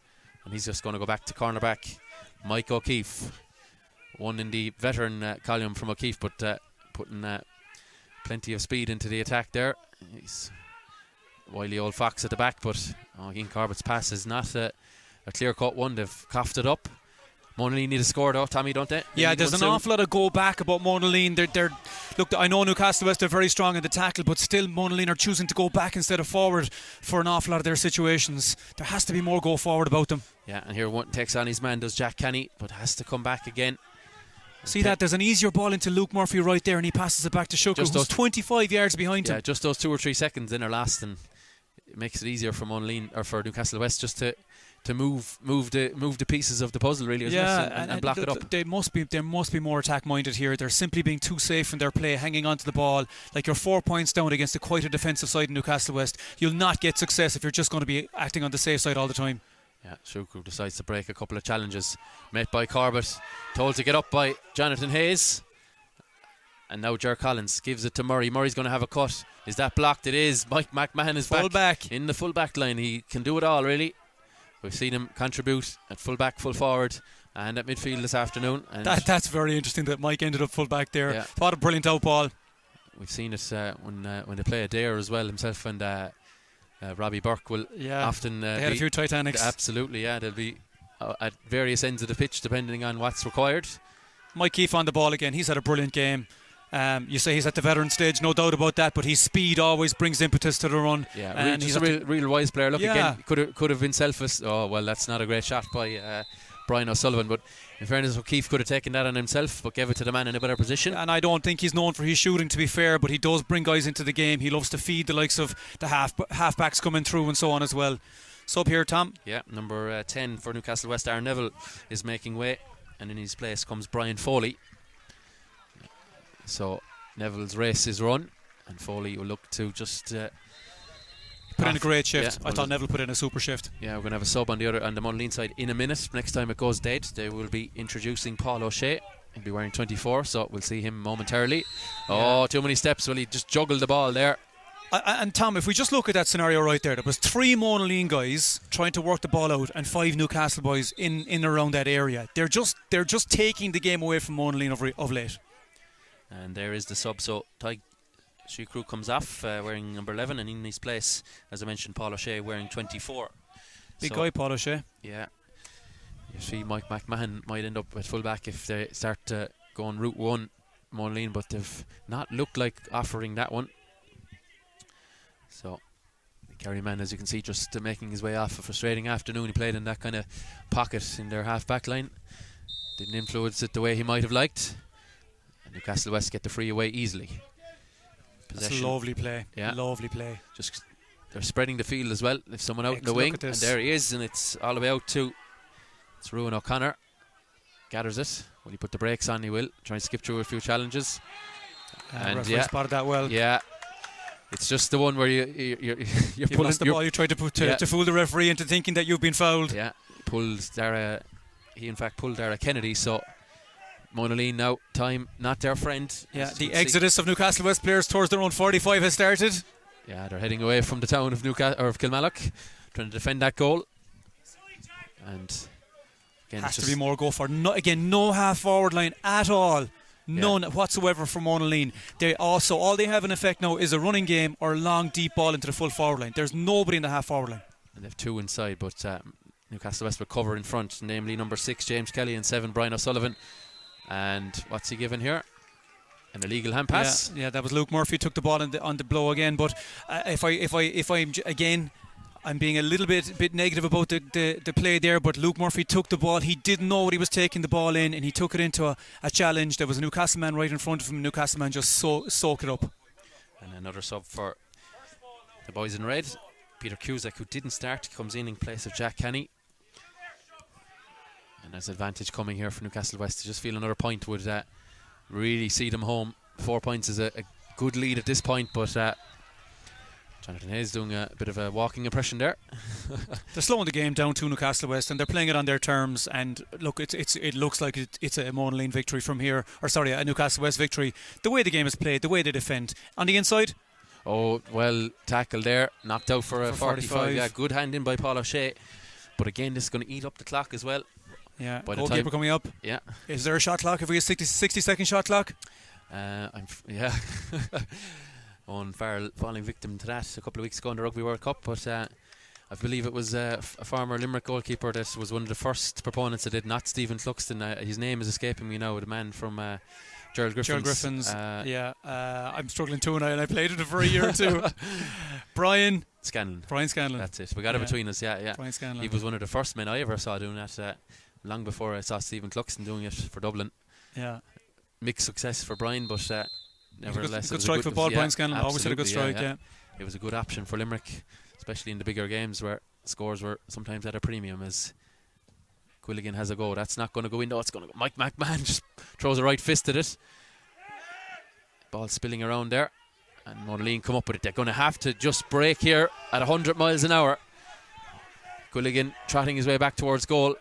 And he's just going to go back to cornerback Mike O'Keefe. One in the veteran column from O'Keefe, but putting plenty of speed into the attack there. He's wily old fox at the back, but Ian Corbett's pass is not a clear-cut one. They've coughed it up. Monaleen need a score though, Tommy, don't they? Yeah, there's an awful lot of go back about Monaleen. Look, I know Newcastlewest are very strong in the tackle, but still Monaleen are choosing to go back instead of forward for an awful lot of their situations. There has to be more go forward about them. Yeah, and here one takes on his man, does Jack Kenny, but has to come back again. See that? There's an easier ball into Luke Murphy right there, and he passes it back to Shuker, who's 25 yards behind him. Yeah, just those 2 or 3 seconds in are last, and it makes it easier for Monaleen, or for Newcastlewest, just to move the pieces of the puzzle, really, isn't it? And block it up. There must be more attack minded here. They're simply being too safe in their play, hanging on to the ball. Like, you're 4 points down against quite a defensive side in Newcastlewest. You'll not get success if you're just going to be acting on the safe side all the time. Yeah, Shuku decides to break a couple of challenges. Met by Corbett, told to get up by Jonathan Hayes. And now Ger Collins gives it to Murray. Murray's going to have a cut. Is that blocked? It is. Mike McMahon is back in the full back line. He can do it all, really. We've seen him contribute at full back, full forward, and at midfield this afternoon. And that's very interesting that Mike ended up full back there. Yeah. Thought a brilliant out ball. We've seen it when they play a dare as well. Himself and Robbie Burke will often they had a few Titanics. Absolutely, yeah. They'll be at various ends of the pitch depending on what's required. Mike Keefe on the ball again. He's had a brilliant game. You say he's at the veteran stage, no doubt about that, but his speed always brings impetus to the run. Yeah, and he's a real wise player. Look, again, could have been selfish. Oh, well, that's not a great shot by Brian O'Sullivan, but in fairness, O'Keefe could have taken that on himself, but gave it to the man in a better position. And I don't think he's known for his shooting, to be fair, but he does bring guys into the game. He loves to feed the likes of the halfbacks coming through and so on as well. Sub here, Tom. Yeah, number 10 for Newcastlewest, Aaron Neville, is making way, and in his place comes Brian Foley. So Neville's race is run, and Foley will look to just put in a great shift. Yeah, I thought Neville put in a super shift. Yeah, we're going to have a sub on the Monaleen side in a minute. Next time it goes dead, they will be introducing Paul O'Shea. He'll be wearing 24, so we'll see him momentarily. Oh, too many steps. Well, he just juggled the ball there. And Tom, if we just look at that scenario right there was 3 Monaleen guys trying to work the ball out and 5 Newcastle boys in around that area. They're just taking the game away from Monaleen of late. And there is the sub. So Ty Shukru comes off wearing number 11, and in his place, as I mentioned, Paul O'Shea wearing 24. Big guy, Paul O'Shea. Yeah. You see Mike McMahon might end up at full back if they start going route 1 Monaleen, but they've not looked like offering that one. So the Kerry man, as you can see, just making his way off a frustrating afternoon. He played in that kind of pocket in their half back line. Didn't influence it the way he might have liked. And Newcastlewest get the free away easily. Possession. That's a lovely play. Yeah. Lovely play. Just they're spreading the field as well. If someone out in the look wing, at this. And there he is, and it's all the way out to it's Ruan O'Connor. Gathers it. Will he put the brakes on? He will. Try and skip through a few challenges. And spotted that well. Yeah. It's just the one where you're pulling the ball. You tried to fool the referee into thinking that you've been fouled. Yeah, pulls Dara. He in fact pulled Dara Kennedy. So Monaleen now time not their friend. Yeah, the exodus of Newcastlewest players towards their own 45 has started. Yeah, they're heading away from the town of Newcastle or of Kilmallock, trying to defend that goal. And again, has to be more go for. No half forward line at all. None whatsoever from Monaleen. They also all they have in effect now is a running game or a long deep ball into the full forward line. There's nobody in the half forward line. And they have 2 inside, but Newcastlewest will cover in front, namely number 6 James Kelly and 7 Brian O'Sullivan. And what's he given here? An illegal hand pass. Yeah, that was Luke Murphy took the ball on the blow again. But if I'm again. I'm being a little bit negative about the play there, but Luke Murphy took the ball. He didn't know what he was taking the ball in, and he took it into a challenge. There was a Newcastle man right in front of him. Newcastle man just soaked it up. And another sub for the boys in red. Peter Cusack, who didn't start, comes in place of Jack Kenny. And there's advantage coming here for Newcastlewest. To just feel another point would really see them home. 4 points is a good lead at this point, but Jonathan Hayes doing a bit of a walking impression there. They're slowing the game down to Newcastlewest, and they're playing it on their terms. And look, it looks like it's a Monaleen victory from here, or sorry, a Newcastlewest victory. The way the game is played, the way they defend on the inside. Oh, well tackled there, knocked out for a 45. Yeah, good hand in by Paul O'Shea. But again, this is going to eat up the clock as well. Yeah, goalkeeper coming up. Yeah. Is there a shot clock? Have we a 60-second shot clock? Yeah. Owen Farrell falling victim to that a couple of weeks ago in the Rugby World Cup, but I believe it was a former Limerick goalkeeper that was one of the first proponents that did, not Stephen Cluxton. His name is escaping me now, the man from Gerald Griffin's. I'm struggling too, and I played it for a year or two. Brian Scanlon. That's it. We got it between us, yeah. Brian Scanlon. He was one of the first men I ever saw doing that, long before I saw Stephen Cluxton doing it for Dublin. Yeah. Mixed success for Brian, but nevertheless, good strike for ball. Brian Scanlon always had a good strike. Yeah. It was a good option for Limerick, especially in the bigger games where scores were sometimes at a premium. As Quilligan has a go, that's not going to go in. No, it's going to go. Mike McMahon just throws a right fist at it. Ball spilling around there, and Monaleen come up with it. They're going to have to just break here at 100 miles an hour. Quilligan trotting his way back towards goal.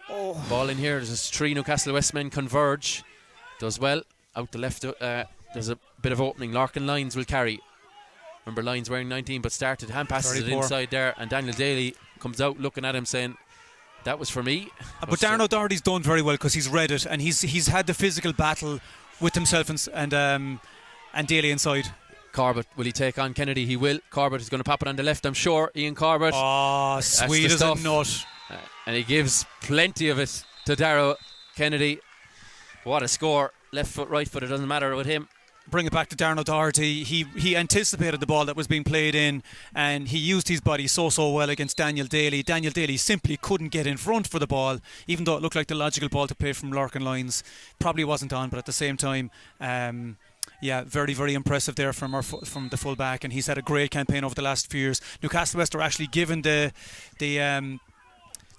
Ball in here. There's 3 Newcastlewest men converge. Does well out the left. There's a bit of opening. Larkin Lyons will carry. Remember, Lyons wearing 19 but started. Hand passes it inside there, and Daniel Daly comes out looking at him saying, that was for me. But Darren O'Doherty's done very well because he's read it, and he's had the physical battle with himself and Daly inside. Corbett, will he take on Kennedy? He will. Corbett is going to pop it on the left, I'm sure. Ian Corbett. Oh, sweet as a nut. And he gives plenty of it to Darrow Kennedy. What a score. Left foot, right foot, it doesn't matter with him. Bring it back to Darren O'Doherty. He anticipated the ball that was being played in, and he used his body so well against Daniel Daly. Daniel Daly simply couldn't get in front for the ball, even though it looked like the logical ball to play from Larkin Lyons. Probably wasn't on, but at the same time, very, very impressive there from the full back, and he's had a great campaign over the last few years. Newcastlewest are actually given they're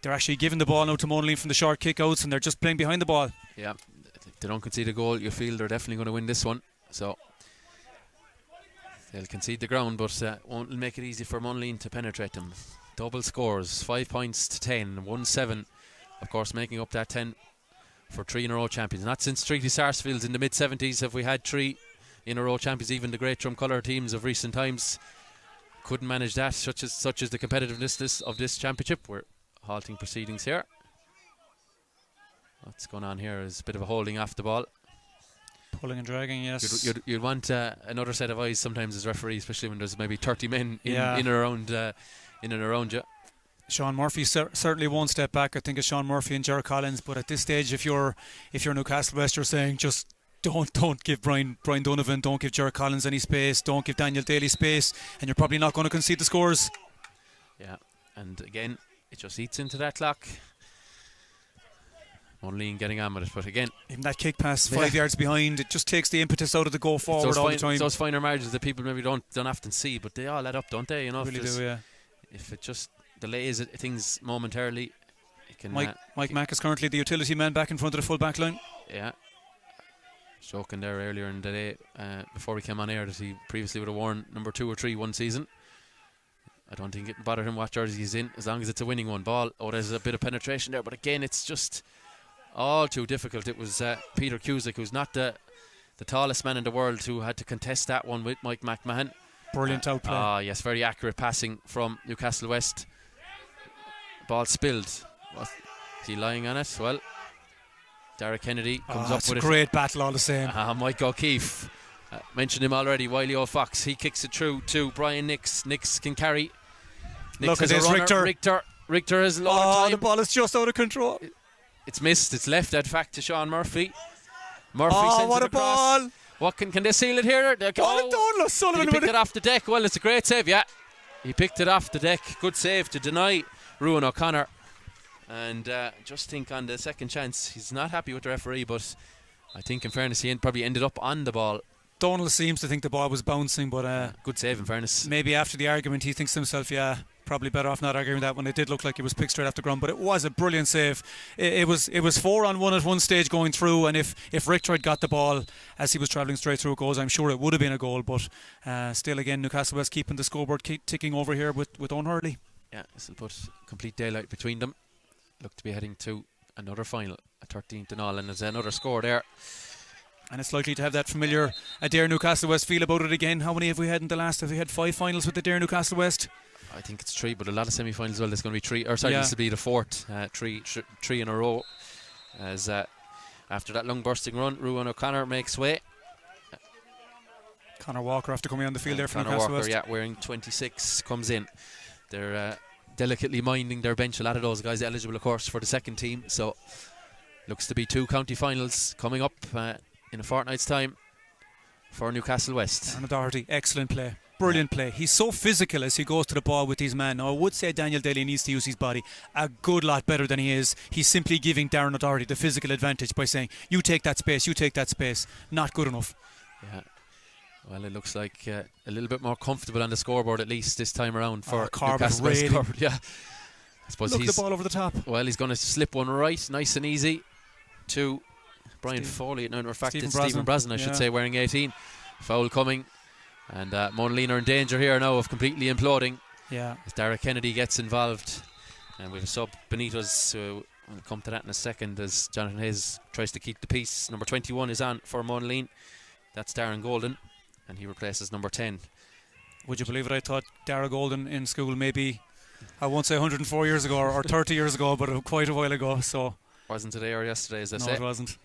actually giving the ball now to Monaleen from the short kick-outs, and they're just playing behind the ball. Yeah, if they don't concede a goal, you feel they're definitely going to win this one. So they'll concede the ground, but won't make it easy for Monaleen to penetrate them. Double scores, 5 points to 10, 1-7. Of course, making up that 10 for 3 in a row champions. Not since Treaty Sarsfields in the mid-70s have we had 3 in a row champions. Even the great Drumcolour teams of recent times couldn't manage that, such as the competitiveness of this championship. We're halting proceedings here. What's going on here is a bit of a holding off the ball. Pulling and dragging, yes. You'd want another set of eyes sometimes as referee, especially when there's maybe 30 men in and around you. Sean Murphy certainly won't step back. I think it's Sean Murphy and Ger Collins. But at this stage, if you're Newcastlewest, you're saying just don't give Brian Donovan, don't give Ger Collins any space, don't give Daniel Daly space, and you're probably not going to concede the scores. Yeah, and again, it just eats into that clock. Monaleen getting on with it, but again, even that kick pass 5 yards behind, it just takes the impetus out of the go forward all the time. Those finer margins that people maybe don't often see, but they all add up, don't they? You know, really do, yeah. If it just delays things momentarily, it can. Mike Mack is currently the utility man back in front of the full back line. Yeah. Joking there earlier in the day, before we came on air, that he previously would have worn number 2 or 3 one season. I don't think it bothered him what jersey he's in, as long as it's a winning one. Ball, there's a bit of penetration there, but again, it's just all too difficult. It was Peter Cusick, who's not the tallest man in the world, who had to contest that one with Mike McMahon. Brilliant outplay. Yes, very accurate passing from Newcastlewest. Ball spilled. Is he lying on it? Well, Derek Kennedy comes up with it. It's a great battle all the same. Mike O'Keefe, mentioned him already. Wiley O'Fox, he kicks it through to Brian Nix. Nix can carry. Look at this, Richter has lower time. The ball is just out of control. It's missed. It's left, in fact, to Sean Murphy. Murphy sends what it across. Ball! What can they seal it here? Douglas Sullivan. He picked it off the deck. Well, it's a great save, yeah. He picked it off the deck. Good save to deny Ruan O'Connor. And just think on the second chance, he's not happy with the referee, but I think in fairness, he probably ended up on the ball. Donald seems to think the ball was bouncing, but good save in fairness. Maybe after the argument, he thinks to himself, Probably better off not arguing that when it did look like it was picked straight off the ground, but it was a brilliant save. It was 4-on-1 at one stage going through, and if Richter got the ball as he was travelling straight through goals, I'm sure it would have been a goal. But still, again, Newcastlewest keeping the scoreboard ticking over here with Owen Hurley. Yeah, this will put complete daylight between them. Look to be heading to another final, a 13th and all, and there's another score there. And it's likely to have that familiar Adair Newcastlewest feel about it again. How many have we had in the last? Have we had 5 finals with Adair Newcastlewest? I think it's 3, but a lot of semi-finals as well. There's going to be 3, or sorry, this will be the 4th, three in a row. As after that long bursting run, Ruan O'Connor makes way. Connor Walker after coming on the field there for Connor Newcastlewest. Walker, yeah, wearing 26, comes in. They're delicately minding their bench. A lot of those guys eligible, of course, for the second team. So looks to be 2 county finals coming up in a fortnight's time for Newcastlewest. Darren O'Doherty, excellent play. Brilliant play. He's so physical as he goes to the ball with these men. Now, I would say Daniel Daly needs to use his body a good lot better than he is. He's simply giving Darren O'Doherty the physical advantage by saying, you take that space, you take that space. Not good enough. Yeah. Well, it looks like a little bit more comfortable on the scoreboard, at least this time around for Newcastlewest. Yeah. I suppose Look, the ball over the top. Well, he's going to slip one right, nice and easy, to Brian Foley. No, in fact, it's Stephen Brasden, I should say, wearing 18. Foul coming. And Monaleen are in danger here now of completely imploding. Yeah. As Dara Kennedy gets involved. And we have a sub, Benitez. We'll come to that in a second as Jonathan Hayes tries to keep the peace. Number 21 is on for Monaleen. That's Darren Golden. And he replaces number 10. Would you believe it? I thought Dara Golden in school maybe, I won't say 104 years ago or 30 years ago, but quite a while ago. So wasn't today or yesterday, as I say. No, it wasn't.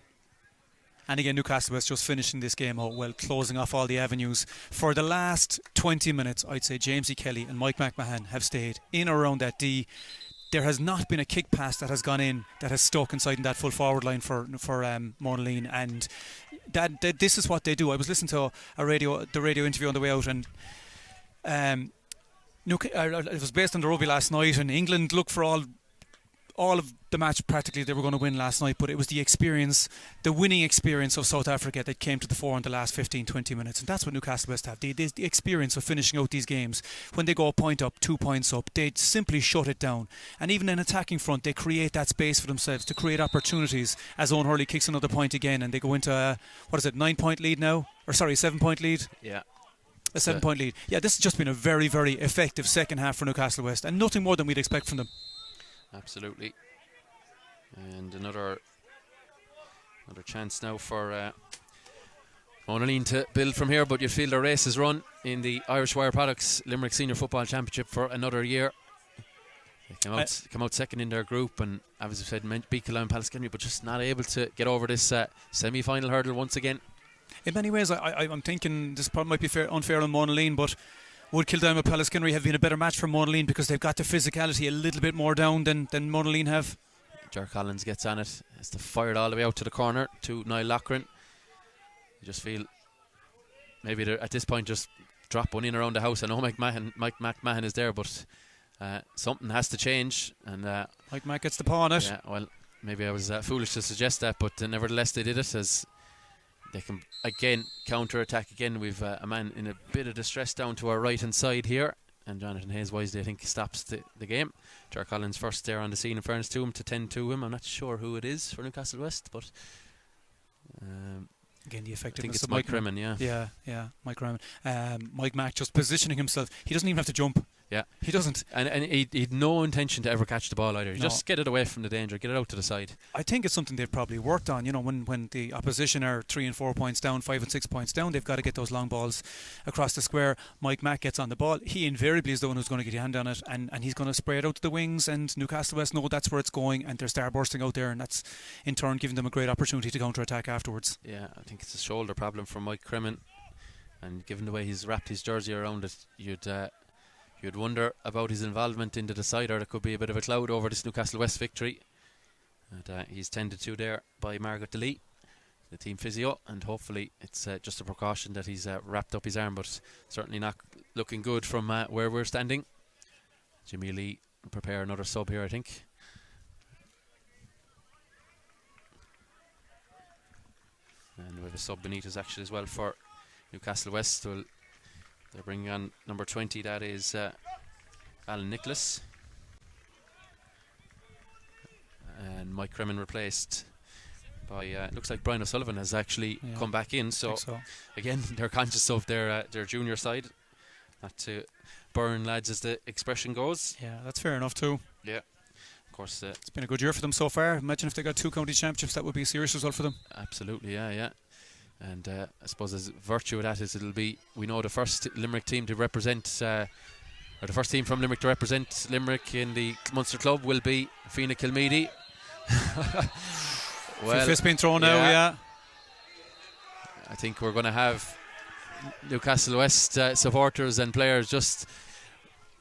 And again, Newcastlewest just finishing this game out well, closing off all the avenues. For the last 20 minutes, I'd say Jamesy Kelly and Mike McMahon have stayed in or around that D. There has not been a kick pass that has gone in that has stuck inside in that full forward line for Monaleen, and this is what they do. I was listening to the radio interview on the way out, and it was based on the rugby last night, and England looked for all of the match practically they were going to win last night, but it was the experience, the winning experience of South Africa that came to the fore in the last 15-20 minutes, and that's what Newcastlewest have. The experience of finishing out these games. When they go a point up, 2 points up, they simply shut it down, and even in attacking front they create that space for themselves to create opportunities as Owen Hurley kicks another point again, and they go into a 9-point lead now, or sorry, 7-point lead. Yeah. A 7-point lead. Yeah, this has just been a very, very effective second half for Newcastlewest, and nothing more than we'd expect from them. Absolutely. And another chance now for Monaleen to build from here, but you'd feel their race is run in the Irish Wire Products Limerick Senior Football Championship for another year. They come out second in their group, and as I said, beat Killown Pallaskenry, but just not able to get over this semi-final hurdle once again. In many ways, I'm thinking this probably might be unfair on Monaleen, but would Kildare with Pallaskenry have been a better match for Monaleen because they've got the physicality a little bit more down than Monaleen have? Ger Collins gets on it, has to fire it all the way out to the corner to Niall Loughran. You just feel maybe at this point just drop one in around the house. I know Mike McMahon is there, but something has to change. And Mike Mac gets the paw on it. Yeah, well, maybe I was foolish to suggest that, but nevertheless they did it, as they can again counter-attack again. We've a man in a bit of distress down to our right-hand side here, and Jonathan Hayes wisely, I think, stops the game. Ger Collins first there on the scene, in fairness to him, to tend to him. I'm not sure who it is for Newcastlewest, but again, the effectiveness. I think it's of Mike Remen, yeah, Mike Remen. Mike Mack just positioning himself. He doesn't even have to jump. Yeah, he doesn't, and he'd no intention to ever catch the ball either. Just get it away from the danger, get it out to the side. I think it's something they've probably worked on. You know, when the opposition are 3 and 4 points down, 5 and 6 points down, they've got to get those long balls across the square. Mike Mack gets on the ball. He invariably is the one who's going to get a hand on it, and he's going to spray it out to the wings. And Newcastlewest know that's where it's going, and they're starbursting out there, and that's in turn giving them a great opportunity to counter attack afterwards. Yeah, I think it's a shoulder problem for Mike Cremen, and given the way he's wrapped his jersey around it, you'd wonder about his involvement in the decider. There could be a bit of a cloud over this Newcastlewest victory. And he's tended to there by Margaret DeLee, the team physio, and hopefully it's just a precaution that he's wrapped up his arm, but certainly not looking good from where we're standing. Jimmy Lee will prepare another sub here, I think. And we have a sub Benitez actually as well for Newcastlewest. They're bringing on number 20, that is Alan Nicholas. And Mike Cremin replaced by looks like Brian O'Sullivan has actually come back in. So again, they're conscious of their junior side, not to burn lads, as the expression goes. Yeah, that's fair enough too. Yeah, of course. It's been a good year for them so far. Imagine if they got 2 county championships, that would be a serious result for them. Absolutely, yeah. And I suppose as virtue of that is we know the first Limerick team to represent, or the first team from Limerick to represent Limerick in the Munster Club will be Fianna Kilmeady. Well, fist being thrown now, yeah. I think we're going to have Newcastlewest supporters and players just,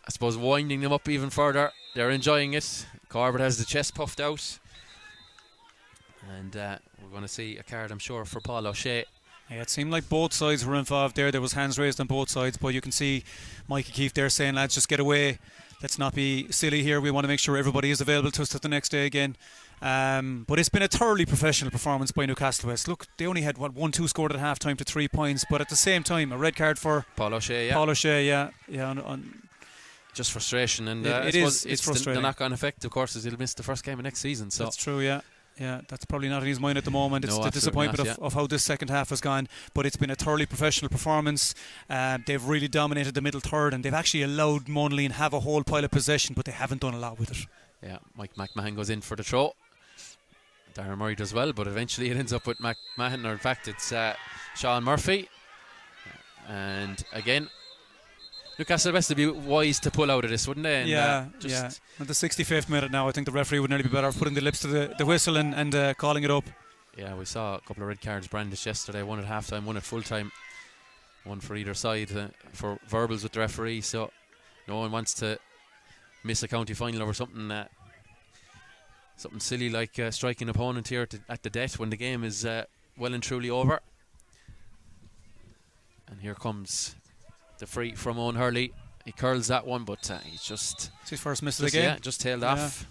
I suppose, winding them up even further. They're enjoying it. Corbett has the chest puffed out. And we're going to see a card, I'm sure, for Paul O'Shea. Yeah, it seemed like both sides were involved there. There was hands raised on both sides, but you can see Mikey Keefe there saying, lads, just get away. Let's not be silly here. We want to make sure everybody is available to us the next day again. But it's been a thoroughly professional performance by Newcastlewest. Look, they only had 1-2 scored at half time to 3 points, but at the same time, a red card for Paul O'Shea. Yeah. Just frustration, and it's frustrating. The knock-on effect, of course, is he'll miss the first game of next season. So that's true, yeah. Yeah, that's probably not in his mind at the moment. It's the disappointment of how this second half has gone. But it's been a thoroughly professional performance. They've really dominated the middle third, and they've actually allowed Monaleen have a whole pile of possession, but they haven't done a lot with it. Yeah, Mike McMahon goes in for the throw. Darren Murray does well, but eventually it ends up with McMahon, or in fact it's Sean Murphy. And again, Newcastlewest would be wise to pull out of this, wouldn't they? And At the 65th minute now, I think the referee would nearly be better off putting the lips to the whistle and calling it up. Yeah, we saw a couple of red cards brandished yesterday, one at half time, one at full time, one for either side for verbals with the referee. So no one wants to miss a county final over something silly like striking an opponent here at the death when the game is well and truly over. And here comes the free from Owen Hurley. He curls that one, but he's just... It's his first miss of the game. Yeah, just tailed off.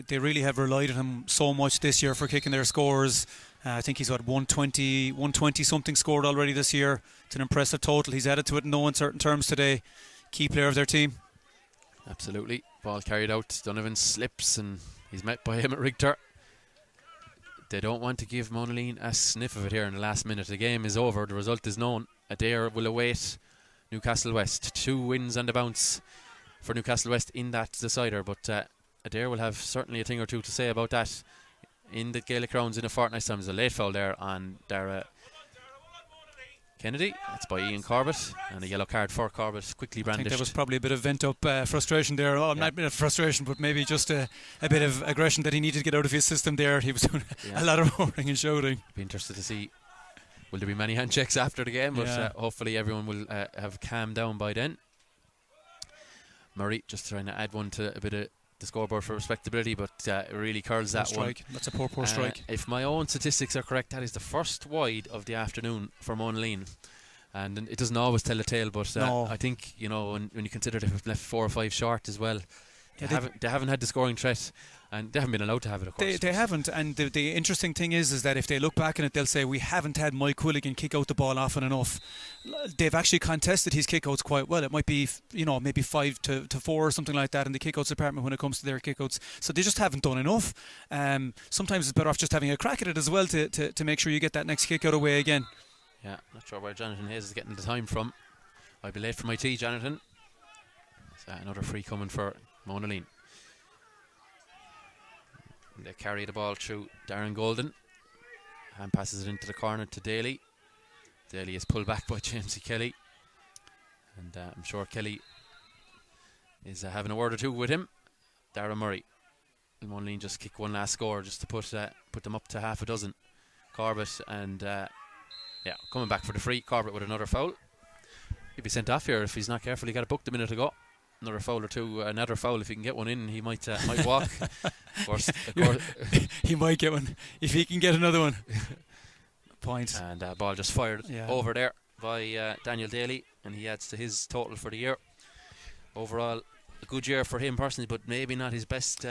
They really have relied on him so much this year for kicking their scores. I think he's 120 something scored already this year. It's an impressive total. He's added to it in no uncertain terms today. Key player of their team. Absolutely. Ball carried out. Donovan slips and he's met by him at Richter. They don't want to give Monaleen a sniff of it here in the last minute. The game is over. The result is known. Adair will await Newcastlewest. 2 wins on the bounce for Newcastlewest in that decider, but Adair will have certainly a thing or two to say about that in the Gaelic rounds in a fortnight's time. There's a late foul there on Dara Kennedy. It's by Ian Corbett, and a yellow card for Corbett, quickly brandished. I think there was probably a bit of vent up frustration there. Not a bit of frustration, but maybe just a bit of aggression that he needed to get out of his system there. He was doing a lot of roaring and shouting. Be interested to see, will there be many hand checks after the game, but hopefully everyone will have calmed down by then. Murray just trying to add one to a bit of the scoreboard for respectability, but it really curls that one. That's a poor strike. If my own statistics are correct, that is the first wide of the afternoon for Monaleen, and it doesn't always tell a tale, but I think, you know, when you consider they've left 4 or 5 short as well, they haven't had the scoring threat, and they haven't been allowed to have it, of course. They haven't, and the interesting thing is that if they look back on it, they'll say we haven't had Mike Quilligan kick out the ball often enough. They've actually contested his kickouts quite well. It might be, maybe 5 to 4 or something like that in the kickouts department when it comes to their kickouts. So they just haven't done enough. Sometimes it's better off just having a crack at it as well to make sure you get that next kick out away again. Yeah, not sure where Jonathan Hayes is getting the time from. I'll be late for my tea, Jonathan. So another free coming for Monaleen. They carry the ball through Darren Golden. Hand passes it into the corner to Daly. Daly is pulled back by Jamesy Kelly. And I'm sure Kelly is having a word or two with him. Darren Murray. And Monaleen just kick one last score just to put them up to half a dozen. Corbett and coming back for the free. Corbett with another foul. He'd be sent off here if he's not careful. He got it booked a minute ago. Another foul or two, another foul. If he can get one in, he might walk. Of course. He might get one if he can get another one. Point. And ball just fired over there by Daniel Daly, and he adds to his total for the year. Overall, a good year for him personally, but maybe not his best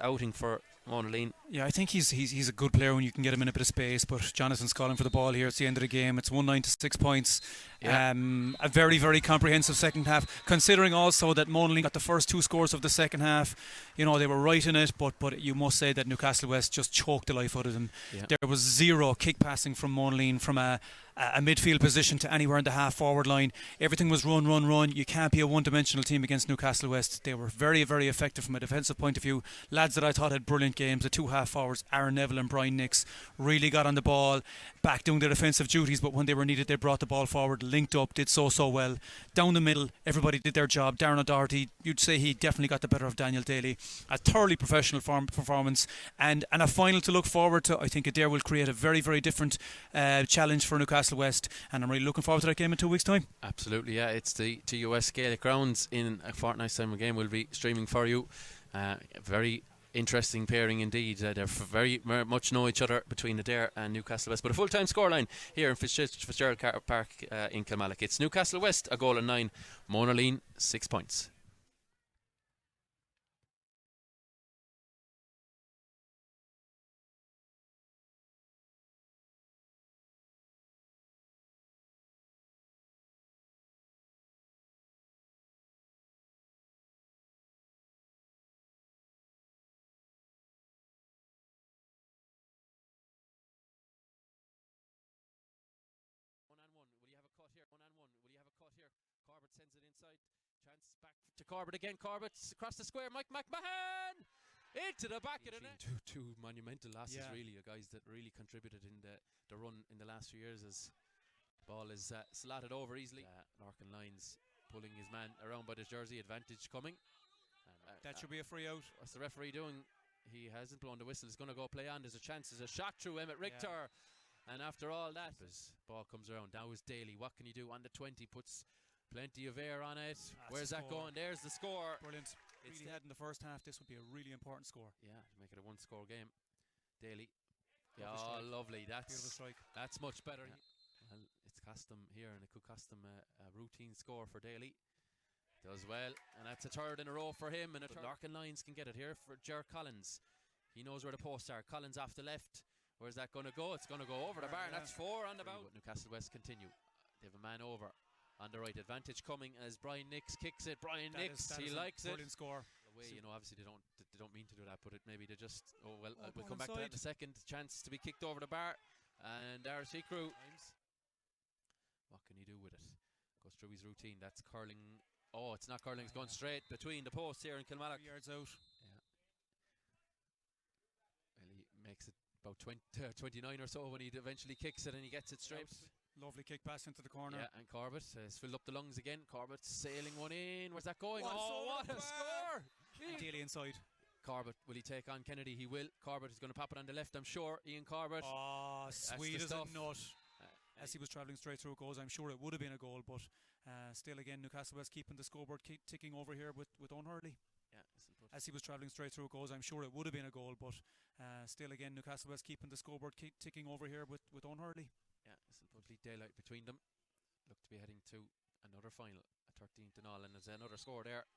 outing for Monaleen. Yeah, I think he's a good player when you can get him in a bit of space. But Jonathan's calling for the ball here. It's the end of the game. It's 1-9 to 6 points. Yeah. A very, very comprehensive second half. Considering also that Monaleen got the first 2 scores of the second half, you know, they were right in it. But you must say that Newcastlewest just choked the life out of them. Yeah. There was zero kick passing from Monaleen from a midfield position to anywhere in the half forward line. Everything was run. You can't be a one-dimensional team against Newcastlewest. They were very, very effective from a defensive point of view. Lads that I thought had brilliant games, the 2 half forwards, Aaron Neville and Brian Nix, really got on the ball, back doing their defensive duties, but when they were needed they brought the ball forward, linked up, did so well. Down the middle, everybody did their job. Darren O'Doherty, you'd say he definitely got the better of Daniel Daly. A thoroughly professional performance and a final to look forward to. I think Adair will create a very, very different challenge for Newcastlewest, and I'm really looking forward to that game in 2 weeks' time. Absolutely, yeah. It's the TUS Gaelic Grounds in a fortnight's time. Game will be streaming for you. Very interesting pairing indeed. They very much know each other between Adair and Newcastlewest. But a full-time scoreline here in Fitzgerald Park in Kilmallock. It's Newcastlewest, a goal and 9. Monaleen, 6 points. Will you have a cut here? 1-on-1. Will you have a cut here? Corbett sends it inside. Chance back to Corbett again. Corbett across the square. Mike McMahon into the back of the net. Two monumental losses, really. Guys that really contributed in the run in the last few years. As ball is slotted over easily. Larkin Lyons pulling his man around by his jersey. Advantage coming. That should be a free out. What's the referee doing? He hasn't blown the whistle. He's going to go play on. There's a chance. There's a shot through Emmett Richter. And after all that, his ball comes around. Now is Daly. What can you do on the 20? Puts plenty of air on it. Where's that going? There's the score. Brilliant. Really had in the first half. This would be a really important score. Yeah, to make it a 1-score game. Daly. Yeah, lovely. That's beautiful strike. That's much better. Yeah. Well, it's cost them here, and it could cost them a routine score for Daly. Does well, and that's a third in a row for him. And Larkin Lyons can get it here for Ger Collins. He knows where the posts are. Collins off the left. Where's that going to go? It's going to go over the bar, and that's 4 on the bout. Newcastlewest continue. They have a man over on the right. Advantage coming as Brian Nix kicks it. Brian Nix, he likes it. Brilliant score. Away, you know, obviously they don't mean to do that, but maybe they just. Oh well, we'll come back to that in a second. Chance to be kicked over the bar, and RC Crew. What can he do with it? Goes through his routine. That's curling. Oh, it's not curling. It's going straight between the posts here in Kilmallock. 3 yards out. Yeah. Well, he makes it about 29 or so when he eventually kicks it, and he gets it straight. Lovely kick pass into the corner. Yeah, and Corbett has filled up the lungs again. Corbett sailing one in. Where's that going? What a score! Daly inside. Corbett, will he take on Kennedy? He will. Corbett is going to pop it on the left, I'm sure. Ian Corbett. Oh, sweet as a nut. As he was travelling straight through goals, I'm sure it would have been a goal, but still again Newcastlewest keeping the scoreboard ticking over here with Owen Hurley. Yeah, as he was travelling straight through goals, I'm sure it would have been a goal, but still again Newcastlewest keeping the scoreboard ticking over here with Owen Hurley. Yeah, it's complete daylight between them. Look to be heading to another final, a 13th and all, and there's another score there.